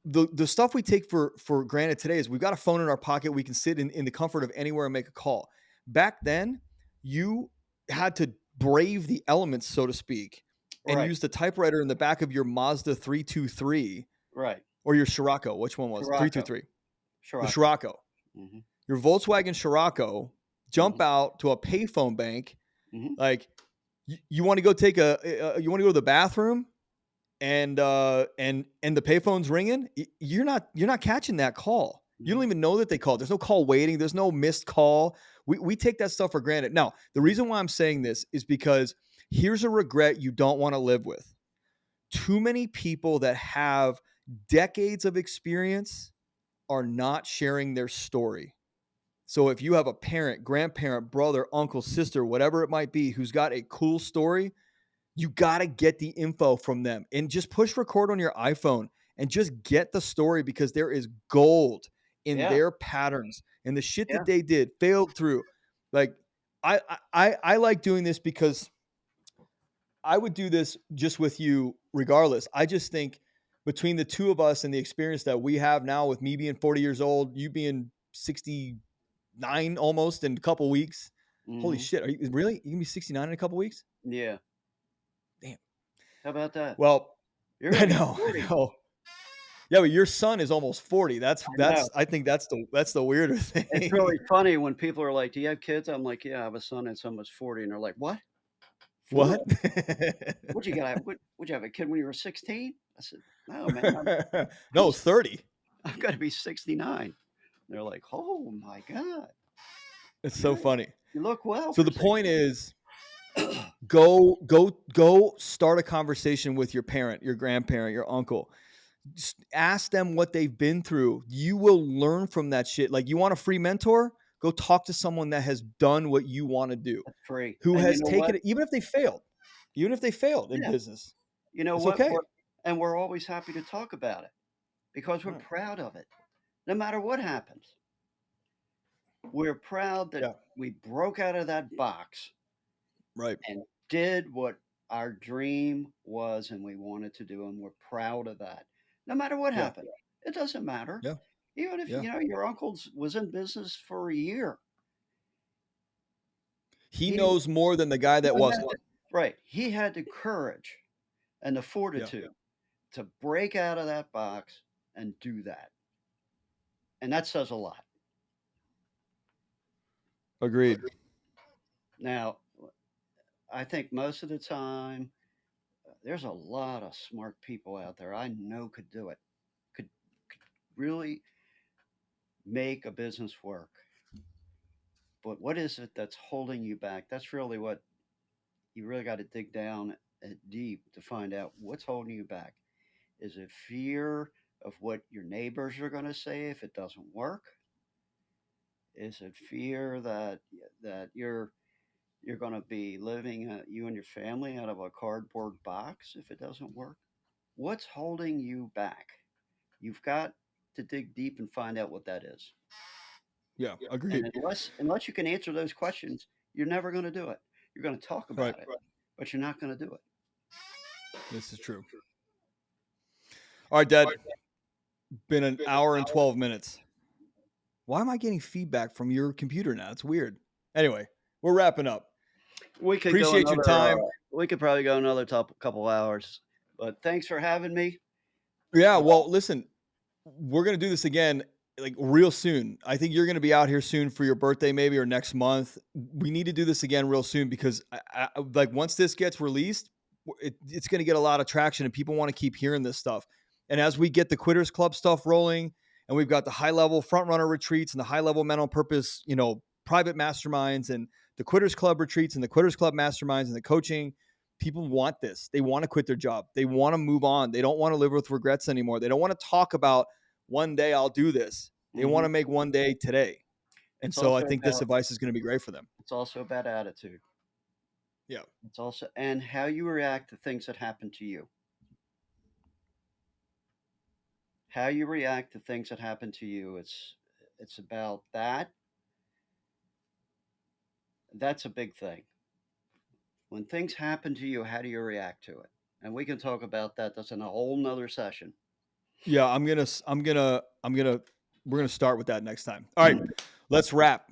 Speaker 2: The stuff we take for granted today is we've got a phone in our pocket. We can sit in the comfort of anywhere and make a call. Back then, you had to brave the elements, so to speak, and
Speaker 1: Right.
Speaker 2: use the typewriter in the back of your Mazda 323
Speaker 1: Right.
Speaker 2: or your Scirocco. Which one was
Speaker 1: Scirocco.
Speaker 2: 323? The
Speaker 1: Scirocco.
Speaker 2: Scirocco.
Speaker 1: Hmm.
Speaker 2: Your Volkswagen Scirocco. Jump
Speaker 1: Hmm.
Speaker 2: out to a payphone bank.
Speaker 1: Hmm.
Speaker 2: Like, you want to go you want to go to the bathroom, and the payphone's ringing, you're not catching that call. You don't
Speaker 1: Hmm.
Speaker 2: even know that they called. There's no call waiting. There's no missed call. We take that stuff for granted. Now, the reason why I'm saying this is because here's a regret you don't want to live with. Too many people that have decades of experience are not sharing their story. So if you have a parent, grandparent, brother, uncle, sister, whatever it might be, who's got a cool story, you got to get the info from them and just push record on your iPhone and just get the story, because there is gold in
Speaker 1: Yeah.
Speaker 2: their patterns and the shit
Speaker 1: Yeah.
Speaker 2: that they did, failed through. Like, I like doing this because I would do this just with you regardless. I just think between the two of us and the experience that we have now, with me being 40 years old, you being 69 almost in a couple weeks. Holy
Speaker 1: Hmm.
Speaker 2: shit. Are you really? You can be 69 in a couple weeks?
Speaker 1: Yeah.
Speaker 2: Damn.
Speaker 1: How about that?
Speaker 2: Well,
Speaker 1: You're
Speaker 2: I
Speaker 1: going to be
Speaker 2: know, I
Speaker 1: 40.
Speaker 2: know. Yeah, but your son is almost 40.
Speaker 1: I know.
Speaker 2: I think that's the weirder
Speaker 1: It's
Speaker 2: thing.
Speaker 1: really funny when people are like, "Do you have kids?" I'm like, "Yeah, I have a son and son was 40." And they're like, "What? "What?
Speaker 2: What?
Speaker 1: What'd you get? Would you have a kid when you were 16?" I said, "No, man, I'm
Speaker 2: No, 30.
Speaker 1: I'm gonna be 69." They're like, "Oh my god,
Speaker 2: It's so
Speaker 1: yeah,
Speaker 2: funny.
Speaker 1: you look well
Speaker 2: So
Speaker 1: for
Speaker 2: the point
Speaker 1: 60."
Speaker 2: is, go start a conversation with your parent, your grandparent, your uncle. Just ask them what they've been through. You will learn from that shit. Like, you want a free mentor? Go talk to someone that has done what you want to do,
Speaker 1: That's free,
Speaker 2: who
Speaker 1: and you
Speaker 2: has
Speaker 1: know
Speaker 2: taken
Speaker 1: what?
Speaker 2: it, even if they failed in
Speaker 1: Yeah,
Speaker 2: business.
Speaker 1: you know
Speaker 2: It's
Speaker 1: what?
Speaker 2: okay.
Speaker 1: We're always happy to talk about it because we're
Speaker 2: Yeah.
Speaker 1: proud of it, no matter what happens. We're proud that
Speaker 2: Yeah.
Speaker 1: we broke out of that box
Speaker 2: Right.
Speaker 1: and did what our dream was and we wanted to do, and we're proud of that. No matter what
Speaker 2: Yeah.
Speaker 1: happened, it doesn't matter.
Speaker 2: Yeah.
Speaker 1: Even if
Speaker 2: Yeah.
Speaker 1: your uncle was in business for a year,
Speaker 2: He
Speaker 1: he
Speaker 2: knows more than the guy that
Speaker 1: he had
Speaker 2: wasn't.
Speaker 1: the, right. He had the courage and the
Speaker 2: Yeah.
Speaker 1: fortitude to break out of that box and do that, and that says a lot.
Speaker 2: Agreed.
Speaker 1: Now, I think most of the time, there's a lot of smart people out there I know could do it, could really make a business work. But what is it that's holding you back? That's really what you really got to dig down deep to find out what's holding you back. Is it fear of what your neighbors are going to say if it doesn't work? Is it fear that you're going to be living you and your family out of a cardboard box if it doesn't work? What's holding you back? You've got to dig deep and find out what that is.
Speaker 2: Yeah.
Speaker 1: And
Speaker 2: Agreed.
Speaker 1: unless you can answer those questions, you're never going to do it. You're going to talk
Speaker 2: Right.
Speaker 1: about it, but you're not going to do it.
Speaker 2: This is true. All right, Dad. Been an hour and 12 minutes. Why am I getting feedback from your computer now? It's weird. Anyway, we're wrapping up.
Speaker 1: We could go
Speaker 2: Appreciate your
Speaker 1: another.
Speaker 2: time.
Speaker 1: We could probably go another couple hours. But thanks for having me.
Speaker 2: Yeah, well, listen, we're gonna do this again like real soon. I think you're gonna be out here soon for your birthday, maybe or next month. We need to do this again real soon because like once this gets released, it's gonna get a lot of traction and people want to keep hearing this stuff. And as we get the Quitters Club stuff rolling, and we've got the high level front runner retreats and the high level mental purpose, private masterminds and the Quitters Club retreats and the Quitters Club masterminds and the coaching. People want this. They want to quit their job. They want to move on. They don't want to live with regrets anymore. They don't want to talk about one day I'll do this. They want
Speaker 1: Hmm.
Speaker 2: to make one day today. And
Speaker 1: It's
Speaker 2: so I
Speaker 1: also
Speaker 2: think this
Speaker 1: about
Speaker 2: advice is going to be great for them.
Speaker 1: it's also about attitude.
Speaker 2: Yeah.
Speaker 1: It's also and how you react to things that happen to you. How you react to things that happen to you. It's about that. That's a big thing. When things happen to you, how do you react to it? And we can talk about that. That's in a whole nother session.
Speaker 2: Yeah. We're going to start with that next time. All right. Let's wrap.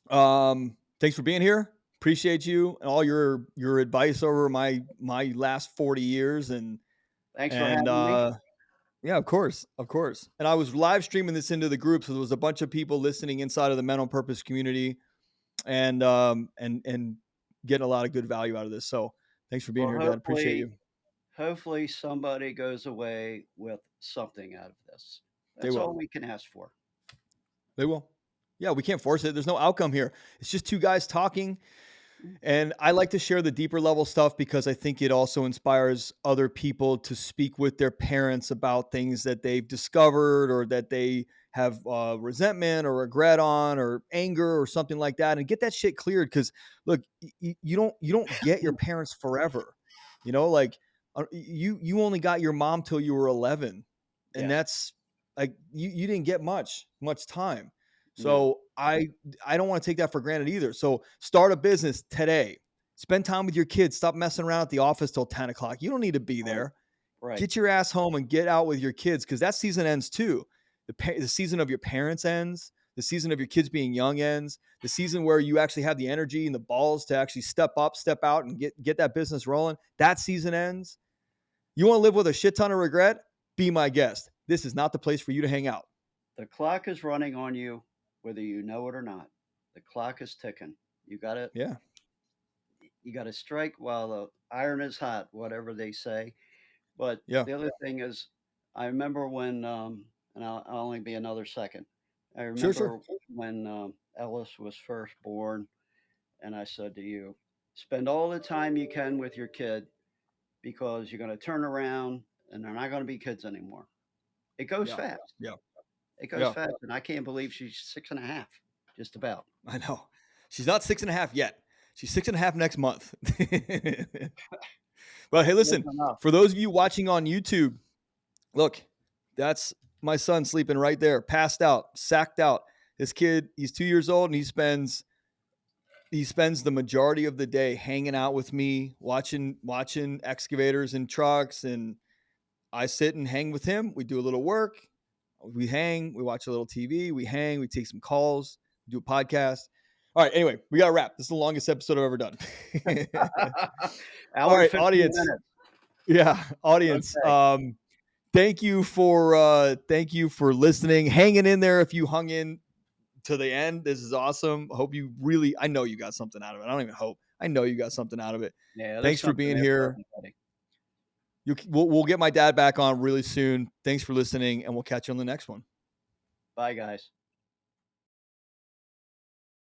Speaker 2: Thanks for being here. Appreciate you and all your advice over my last 40 years.
Speaker 1: Thanks for
Speaker 2: And,
Speaker 1: having me.
Speaker 2: yeah, of course, of course. And I was live streaming this into the group, so there was a bunch of people listening inside of the mental purpose community, and getting a lot of good value out of this. So thanks for being
Speaker 1: Well,
Speaker 2: here, Dad. Appreciate you.
Speaker 1: hopefully somebody goes away with something out of this.
Speaker 2: They
Speaker 1: That's
Speaker 2: will.
Speaker 1: all we can ask for.
Speaker 2: They will. Yeah, we can't force it. There's no outcome here. It's just two guys talking.
Speaker 1: Mm.
Speaker 2: And I like to share the deeper level stuff because I think it also inspires other people to speak with their parents about things that they've discovered or that they have resentment or regret on or anger or something like that, and get that shit cleared. Because look, you don't get your parents forever. Like you only got your mom till you were 11, and
Speaker 1: Yeah.
Speaker 2: that's like you didn't get much time.
Speaker 1: No.
Speaker 2: So I don't want to take that for granted either. So start a business today. Spend time with your kids. Stop messing around at the office till 10 o'clock. You don't need to be
Speaker 1: Right.
Speaker 2: there.
Speaker 1: Right.
Speaker 2: Get your ass home and get out with your kids because that season ends too. The season of your parents ends. The season of your kids being young ends. The season where you actually have the energy and the balls to actually step up, step out, and get that business rolling. That season ends. You want to live with a shit ton of regret? Be my guest. This is not the place for you to hang out.
Speaker 1: The clock is running on you, whether you know it or not. The clock is ticking. You got to
Speaker 2: Yeah.
Speaker 1: You got to strike while the iron is hot, whatever they say. But
Speaker 2: Yeah.
Speaker 1: the other thing is, I remember when, and I'll only be another second. I
Speaker 2: Sure, sure.
Speaker 1: remember when Ellis was first born, and I said to you, spend all the time you can with your kid because you're going to turn around and they're not going to be kids anymore. It goes
Speaker 2: Yeah.
Speaker 1: fast.
Speaker 2: Yeah.
Speaker 1: It goes
Speaker 2: Yeah.
Speaker 1: fast. And I can't believe she's 6.5, just about.
Speaker 2: I know. She's not 6.5 yet. She's 6.5 next month. But hey,
Speaker 1: Close
Speaker 2: listen,
Speaker 1: enough.
Speaker 2: for those of you watching on YouTube, look, that's my son sleeping right there, passed out, sacked out. This kid, he's 2 years old, and he spends the majority of the day hanging out with me, watching excavators and trucks, and I sit and hang with him. We do a little work, we hang, we watch a little TV, we hang, we take some calls, we do a podcast. All right, anyway, we got to wrap. This is the longest episode I've ever done. All
Speaker 1: Hour and
Speaker 2: right,
Speaker 1: 15
Speaker 2: audience.
Speaker 1: minutes.
Speaker 2: Yeah, audience.
Speaker 1: Okay.
Speaker 2: Thank you for listening, hanging in there. If you hung in to the end, this is awesome. I hope you really. I know you got something out of it. I don't even hope. I know you got something out of it.
Speaker 1: Yeah, there's
Speaker 2: Thanks for
Speaker 1: something
Speaker 2: being
Speaker 1: there for
Speaker 2: here.
Speaker 1: everybody.
Speaker 2: We'll get my dad back on really soon. Thanks for listening, and we'll catch you on the next one.
Speaker 1: Bye, guys.